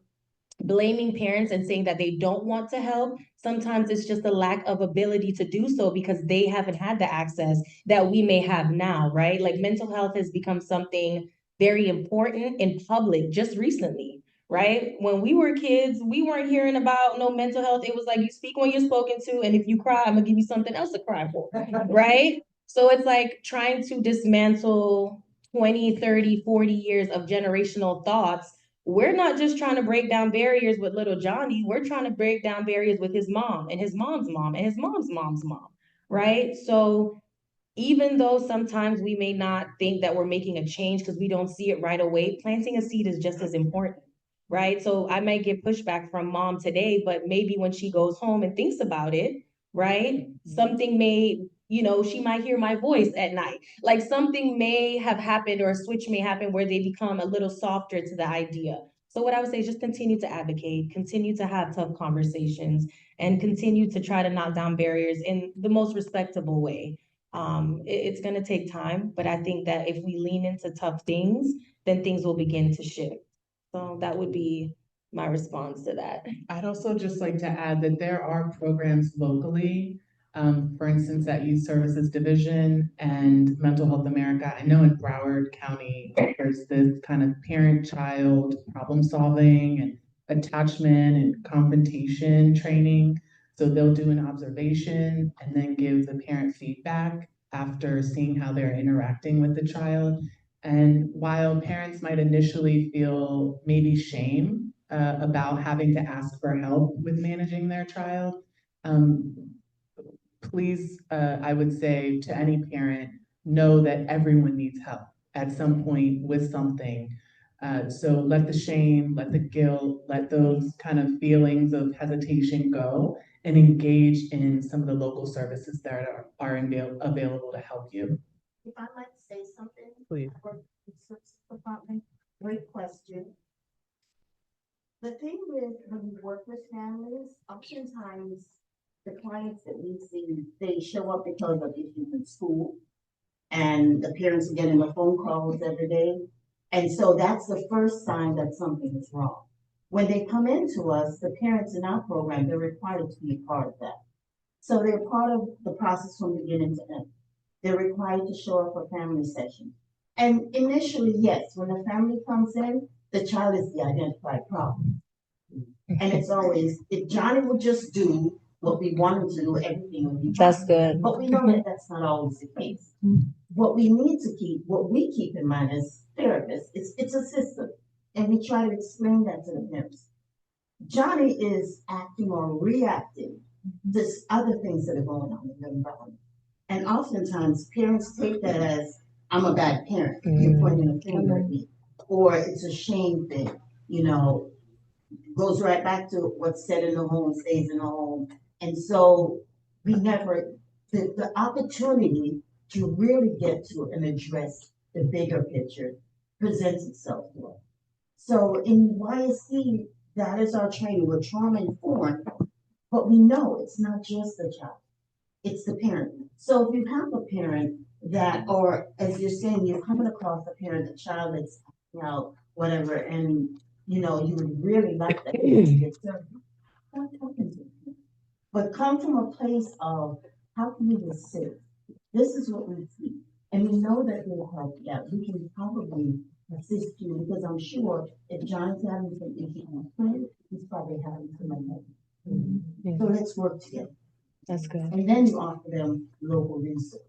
blaming parents and saying that they don't want to help, sometimes it's just a lack of ability to do so because they haven't had the access that we may have now, right? Like mental health has become something very important in public just recently, right? When we were kids, we weren't hearing about no mental health. It was like you speak when you're spoken to, and if you cry, I'm gonna give you something else to cry for, right? So it's like trying to dismantle 20, 30, 40 years of generational thoughts. We're not just trying to break down barriers with little Johnny. We're trying to break down barriers with his mom and his mom's mom and his mom's mom's mom, right? So even though sometimes we may not think that we're making a change because we don't see it right away, planting a seed is just as important, right? So I might get pushback from mom today, but maybe when she goes home and thinks about it, right? Something may, she might hear my voice at night. Like something may have happened or a switch may happen where they become a little softer to the idea. So what I would say is just continue to advocate, continue to have tough conversations, and continue to try to knock down barriers in the most respectable way. It's going to take time, but I think that if we lean into tough things, then things will begin to shift. So that would be my response to that. I'd also just like to add that there are programs locally, for instance, at Youth Services Division and Mental Health America. I know in Broward County, there's this kind of parent-child problem solving and attachment and confrontation training. So they'll do an observation and then give the parent feedback after seeing how they're interacting with the child. And while parents might initially feel maybe shame about having to ask for help with managing their child, please, I would say to any parent, know that everyone needs help at some point with something. So let the shame, let the guilt, let those kind of feelings of hesitation go and engage in some of the local services that are available to help you. If I might say something. Please. Department, great question. The thing with when we work with families, oftentimes the clients that we see, they show up because of issues in school, and the parents are getting the phone calls every day. And so that's the first sign that something is wrong. When they come into us, the parents in our program, they're required to be a part of that. So they're part of the process from beginning to end. They're required to show up for family sessions. And initially, yes, when the family comes in, the child is the identified problem. And it's always, if Johnny would just do what we want him to do, everything would be fine. That's good. But we know that that's not always the case. What we need to keep, what we keep in mind as therapists, it's a system. And we try to explain that to the parents. Johnny is acting or reacting to other things that are going on in the environment. And oftentimes parents take that as, I'm a bad parent, you're pointing a finger at me. Or it's a shame thing, you know, goes right back to what's said in the home stays in the home. And so we never, the opportunity to really get to and address the bigger picture presents itself to us. So in YSC, that is our training. We're trauma informed, but we know it's not just the child, it's the parent. So if you have a parent that, or as you're saying, you're coming across a parent, the child that's, you know, whatever, and you know, you would really like that to get served. Start talking to them. But come from a place of, how can you assist? This is what we see. And we know that we'll help you out. We can probably assist you because I'm sure if John's having some issues with friends, he's probably having some of that. So let's work together. That's good. And then you offer them local resources.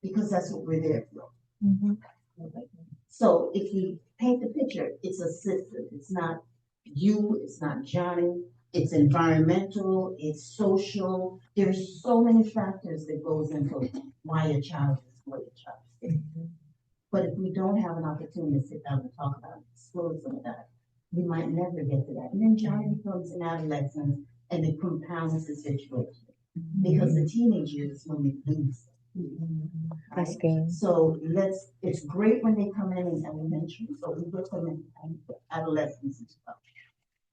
Because that's what we're there for. So if you paint the picture, it's a system. It's not you, it's not Johnny, it's environmental, it's social. There's so many factors that goes into why a child is what a child is. But if we don't have an opportunity to sit down and talk about it, explore some of that, we might never get to that. And then Johnny becomes an adolescent and it compounds the situation. Because the teenage years is when we lose. That's good. So it's great when they come in elementary, so we get them in adolescence and stuff.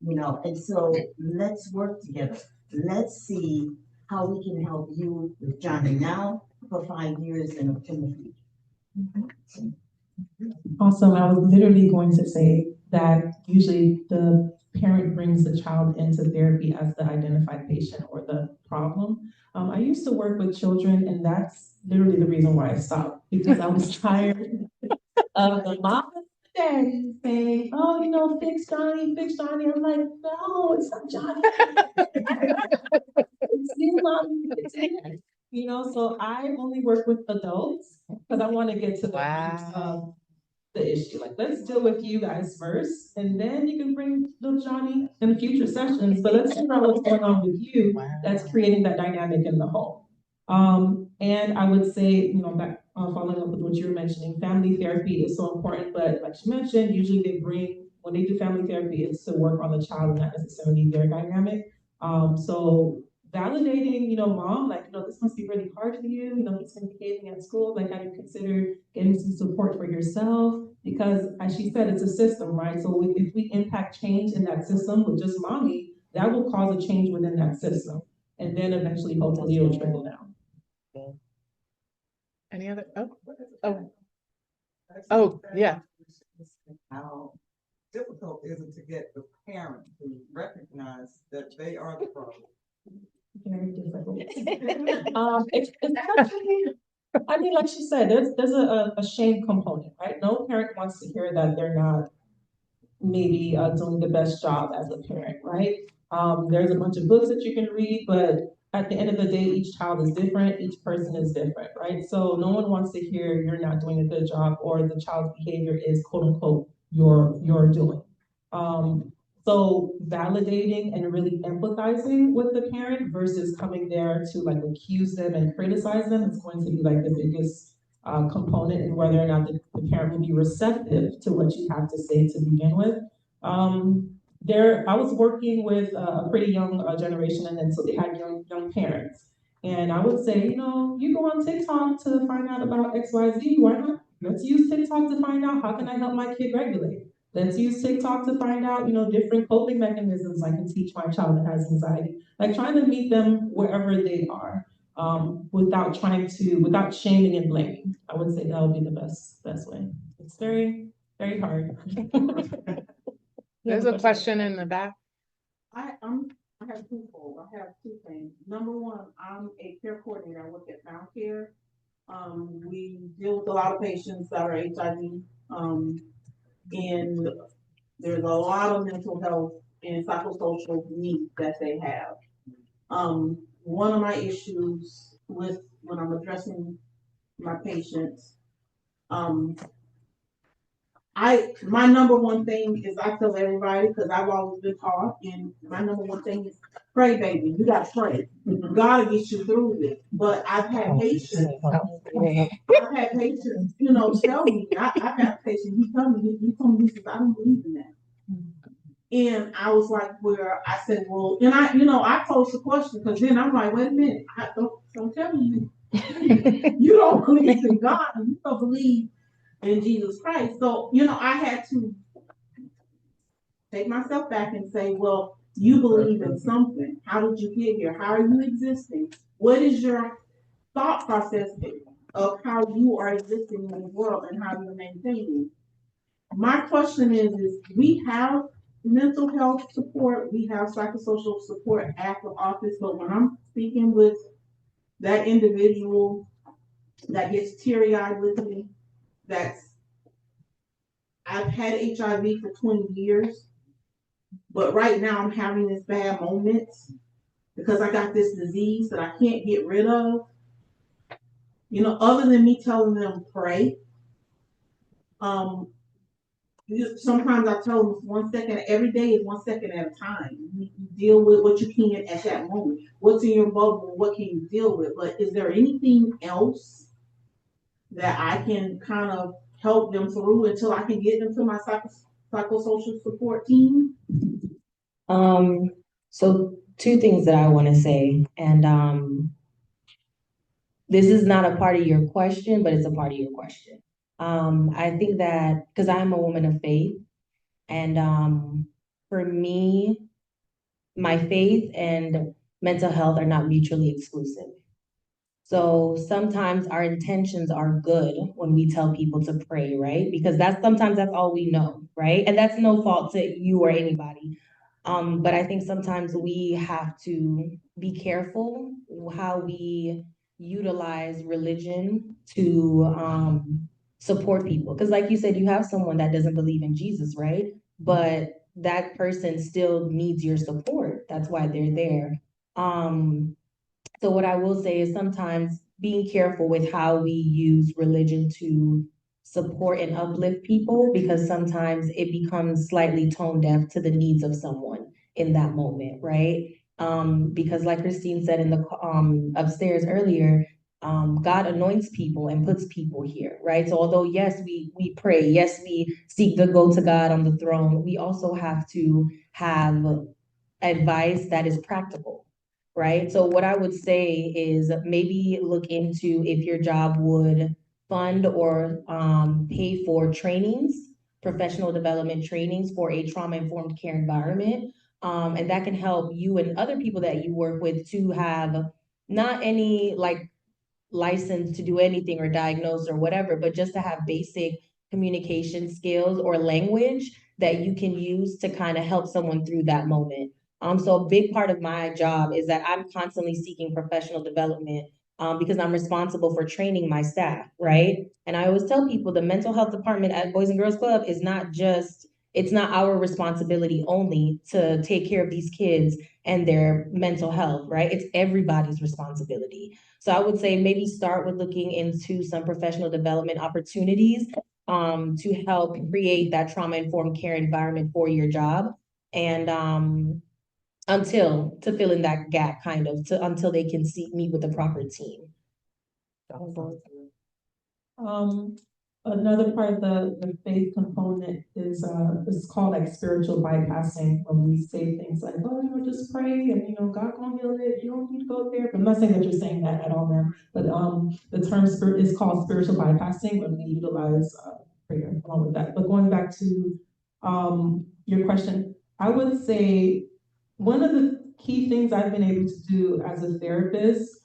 You know, and so let's work together. Let's see how we can help you with Johnny now for 5 years in the future. Awesome. I was literally going to say that usually the parent brings the child into therapy as the identified patient or the problem. I used to work with children, and that's literally the reason why I stopped, because I was tired of the mom and daddy saying, oh, you know, fix Johnny, fix Johnny. I'm like, no, it's not Johnny. It's you, mommy. It's him. You know, so I only work with adults because I want to get to the root of the issue. Like, let's deal with you guys first, and then you can bring little Johnny in future sessions. But let's figure out what's going on with you that's creating that dynamic in the home. And I would say, you know, back following up with what you were mentioning, family therapy is so important. But like you mentioned, usually when they do family therapy, it's to work on the child, not necessarily their dynamic. So validating, you know, mom, like, you know, this must be really hard for you. You know, he's been behaving at school. Like, have you considered getting some support for yourself? Because as she said, it's a system, right? So if we impact change in that system with just mommy, that will cause a change within that system. And then eventually, hopefully, it'll trickle down. Any other? Oh, yeah. How difficult is it to get the parent to recognize that they are the problem? Very difficult. It's actually, I mean, like she said, there's a shame component, right? No parent wants to hear that they're not maybe doing the best job as a parent, right? There's a bunch of books that you can read, but at the end of the day, each child is different, each person is different, right? So no one wants to hear you're not doing a good job or the child's behavior is quote unquote your doing. So validating and really empathizing with the parent versus coming there to like accuse them and criticize them is going to be like the biggest component in whether or not the parent will be receptive to what you have to say to begin with. I was working with a pretty young generation, and then so they had young parents. And I would say, you know, you go on TikTok to find out about XYZ, why not? Let's use TikTok to find out how can I help my kid regulate. Let's use TikTok to find out, you know, different coping mechanisms I can teach my child that has anxiety. Like trying to meet them wherever they are, without shaming and blaming. I would say that would be the best way. It's very, very hard. There's a question in the back. I'm I have twofold. I have two things. Number one, I'm a care coordinator. I work at Found Care. We deal with a lot of patients that are HIV. And there's a lot of mental health and psychosocial needs that they have. One of my issues with when I'm addressing my patients, my number one thing is I tell everybody because I've always been taught, and my number one thing is pray, baby. You gotta pray. God will get you through this. But I've had patients, tell me. I've had a patient. He told me, he says, I don't believe in that. And I was like, where I said, well, and I posed the question because then I'm like, wait a minute, don't tell me you don't believe in God and you don't believe in Jesus Christ. So, I had to take myself back and say, well, you believe in something. How did you get here? How are you existing? What is your thought process of how you are existing in the world and how you're maintaining? My question is we have mental health support, we have psychosocial support at the office, but when I'm speaking with that individual that gets teary-eyed with me, I've had HIV for 20 years, but right now I'm having this bad moment because I got this disease that I can't get rid of. Other than me telling them pray, sometimes I tell them it's 1 second. Every day is 1 second at a time. You deal with what you can at that moment. What's in your bubble? What can you deal with? But is there anything else that I can kind of help them through until I can get them to my psychosocial support team? So two things that I want to say, and this is not a part of your question, but it's a part of your question. I think that because I'm a woman of faith, and for me, my faith and mental health are not mutually exclusive. So sometimes our intentions are good when we tell people to pray, right? Because sometimes that's all we know, right? And that's no fault to you or anybody. But I think sometimes we have to be careful how we utilize religion to support people. Because like you said, you have someone that doesn't believe in Jesus, right? But that person still needs your support. That's why they're there. So what I will say is sometimes being careful with how we use religion to support and uplift people, because sometimes it becomes slightly tone deaf to the needs of someone in that moment, right? Because like Christine said in the upstairs earlier, God anoints people and puts people here, right? So although yes, we pray, yes, we seek to go to God on the throne, we also have to have advice that is practical, right? So what I would say is maybe look into if your job would fund or pay for trainings, professional development trainings for a trauma-informed care environment. And that can help you and other people that you work with to have not any like license to do anything or diagnose or whatever, but just to have basic communication skills or language that you can use to kind of help someone through that moment. So a big part of my job is that I'm constantly seeking professional development because I'm responsible for training my staff, right? And I always tell people the mental health department at Boys and Girls Club is it's not our responsibility only to take care of these kids and their mental health, right? It's everybody's responsibility. So I would say maybe start with looking into some professional development opportunities to help create that trauma-informed care environment for your job. And to fill in that gap until they can meet with the proper team. Another part of the faith component is called like spiritual bypassing, when we say things like, oh, just pray and God gonna heal it. You don't need to go there. I'm not saying that you're saying that at all, ma'am. But the term is called spiritual bypassing when we utilize prayer along with that. But going back to your question, I would say one of the key things I've been able to do as a therapist,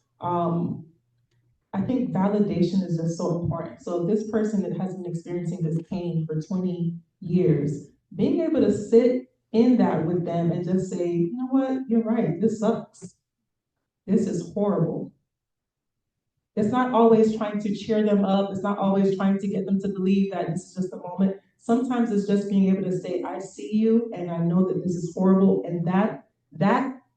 I think validation is just so important. So if this person that has been experiencing this pain for 20 years, being able to sit in that with them and just say, you know what, you're right, this sucks. This is horrible. It's not always trying to cheer them up. It's not always trying to get them to believe that this is just a moment. Sometimes it's just being able to say, I see you and I know that this is horrible. And that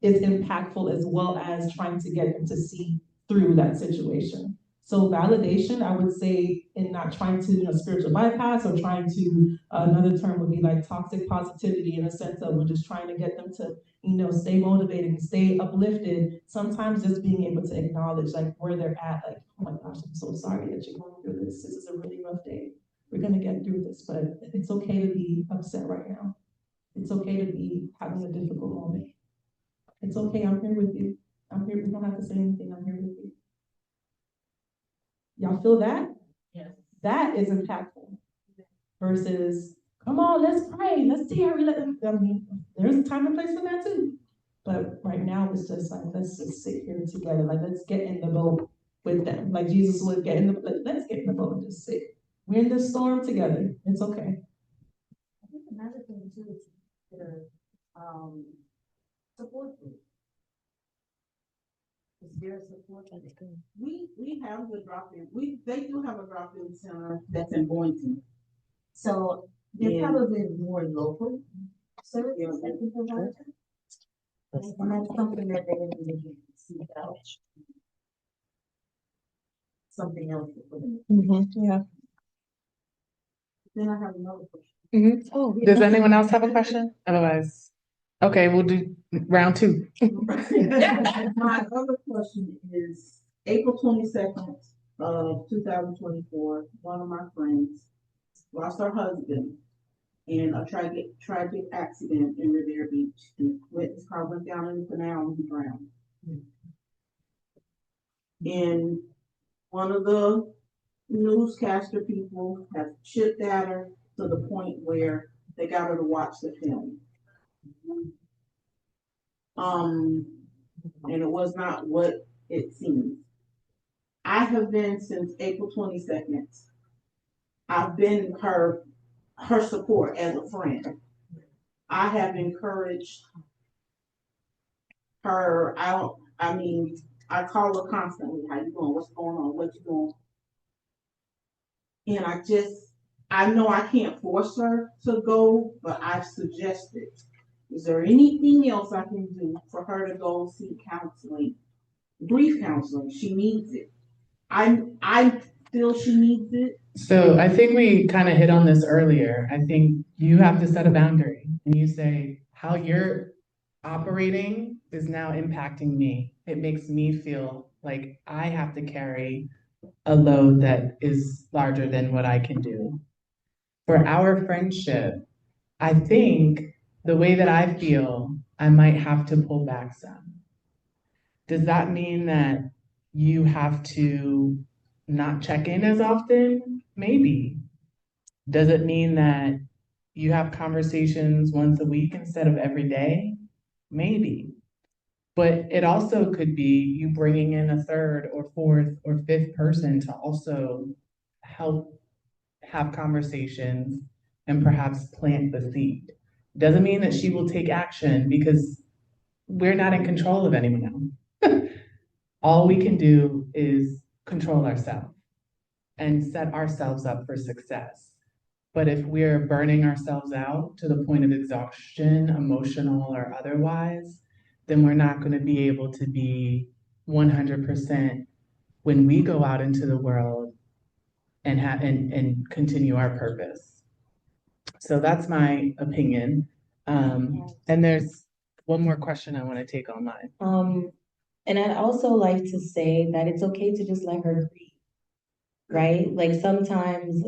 is impactful as well as trying to get them to see through that situation. So validation, I would say, in not trying to, spiritual bypass or trying to, another term would be like toxic positivity in a sense of we're just trying to get them to, stay motivated and stay uplifted. Sometimes just being able to acknowledge like where they're at, like, oh my gosh, I'm so sorry that you're going through this. This is a really rough day. We're gonna get through this, but it's okay to be upset right now. It's okay to be having a difficult moment. It's okay, I'm here with you. I'm here, we don't have to say anything, I'm here with you. Y'all feel that? Yes. That is impactful versus, come on, let's pray, let's tarry. I mean, there's a time and place for that too. But right now, it's just like, let's just sit here together. Like, let's get in the boat with them. Like Jesus would get in the, let's get in the boat and just sit. We're in this storm together. It's okay. I think another thing too is the support group. Is there a support group? We have the drop-in, they do have a drop-in center that's in Boynton. So they're probably more local services that we provide. And that's something that they need to seek out. Something else to put in. Yeah. Then I have another question. Oh, does anyone else have a question? Otherwise, okay, we'll do round two. My other question is April 22nd of 2024, one of my friends lost her husband in a tragic accident in Revere Beach. And his car went down in the canal and he drowned. And one of the newscaster people has chipped at her to the point where they got her to watch the film. And it was not what it seemed. I have been since April 22nd. I've been her support as a friend. I have encouraged her. I call her constantly. How you doing? What's going on? What you doing? And I know I can't force her to go, but I've suggested, is there anything else I can do for her to go seek counseling? Grief counseling. She needs it. I feel she needs it. So I think we kind of hit on this earlier. I think you have to set a boundary and you say how you're operating is now impacting me. It makes me feel like I have to carry a load that is larger than what I can do. For our friendship, I think the way that I feel, I might have to pull back some. Does that mean that you have to not check in as often? Maybe. Does it mean that you have conversations once a week instead of every day? Maybe. But it also could be you bringing in a third or fourth or fifth person to also help have conversations and perhaps plant the seed. Doesn't mean that she will take action because we're not in control of anyone else. All we can do is control ourselves and set ourselves up for success. But if we're burning ourselves out to the point of exhaustion, emotional or otherwise, then we're not going to be able to be 100% when we go out into the world and continue our purpose. So that's my opinion. And there's one more question I want to take online. And I'd also like to say that it's okay to just let her grieve, right? Like sometimes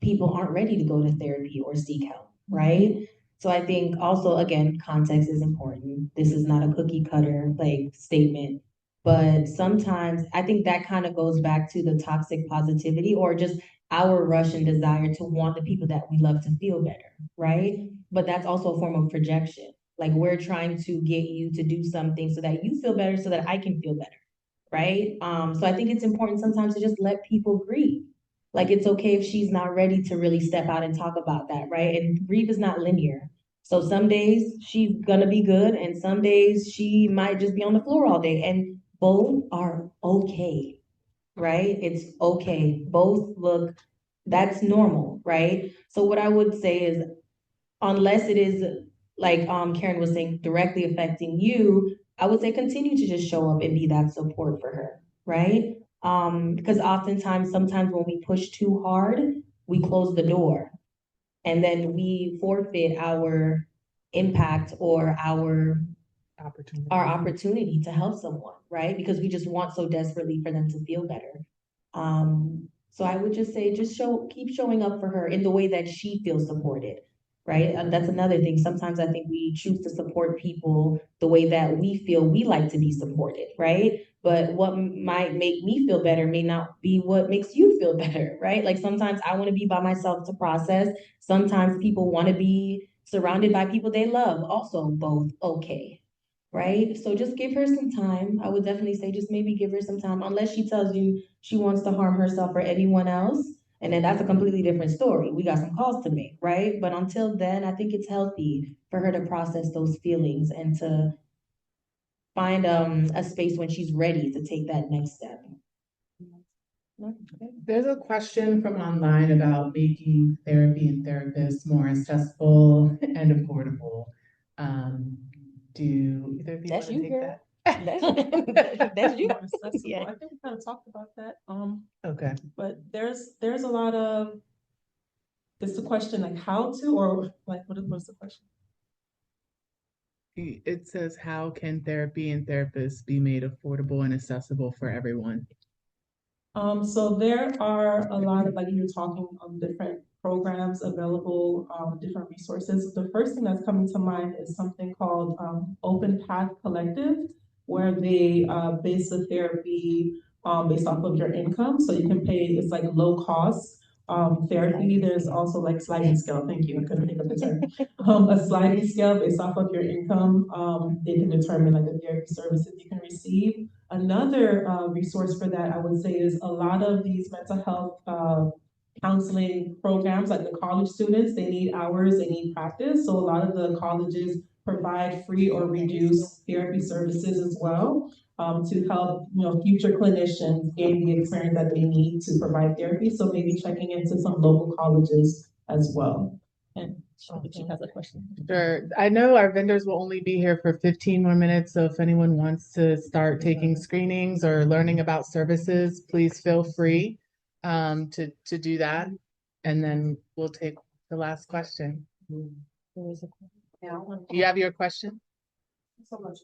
people aren't ready to go to therapy or seek help, right? So I think also, again, context is important. This is not a cookie cutter like statement, but sometimes I think that kind of goes back to the toxic positivity or just our rush and desire to want the people that we love to feel better, right? But that's also a form of projection. Like we're trying to get you to do something so that you feel better, so that I can feel better, right? So I think it's important sometimes to just let people grieve. Like it's okay if she's not ready to really step out and talk about that, right? And grief is not linear. So some days she's gonna be good, and some days she might just be on the floor all day, and both are okay, right? It's okay. Both look, that's normal, right? So what I would say is, unless it is like Caren was saying, directly affecting you, I would say continue to just show up and be that support for her, right? Because oftentimes, sometimes when we push too hard, we close the door, and then we forfeit our impact or our opportunity to help someone, right? Because we just want so desperately for them to feel better. So I would just say, keep showing up for her in the way that she feels supported, right? And that's another thing. Sometimes I think we choose to support people the way that we feel we like to be supported, right? But what might make me feel better may not be what makes you feel better, right? Like sometimes I want to be by myself to process. Sometimes people want to be surrounded by people they love, also both okay, right? So just give her some time. I would definitely say just maybe give her some time, unless she tells you she wants to harm herself or anyone else. And then that's a completely different story. We got some calls to make, right? But until then, I think it's healthy for her to process those feelings and to find a space when she's ready to take that next step. There's a question from online about making therapy and therapists more accessible and affordable. Do either of you want That's to you, take girl. that? That's you. Accessible. Yeah. I think we kind of talked about that. Okay. But there's a lot of, is the question like how to, or like what's the question? It says, how can therapy and therapists be made affordable and accessible for everyone? So there are a lot of, like you're talking, different programs available, different resources. The first thing that's coming to mind is something called Open Path Collective, where they base the therapy based off of your income. So you can pay, it's like low cost therapy. There's also like sliding scale. Thank you. I couldn't think of the term. A sliding scale based off of your income. They can determine like the therapy services you can receive. Another resource for that, I would say, is a lot of these mental health counseling programs, like the college students, they need hours, they need practice. So a lot of the colleges provide free or reduced therapy services as well, to help future clinicians gain the experience that they need to provide therapy. So maybe checking into some local colleges as well. And she has a question. Sure. I know our vendors will only be here for 15 more minutes, so if anyone wants to start taking screenings or learning about services, please feel free to do that. And then we'll take the last question. You have your question? So much.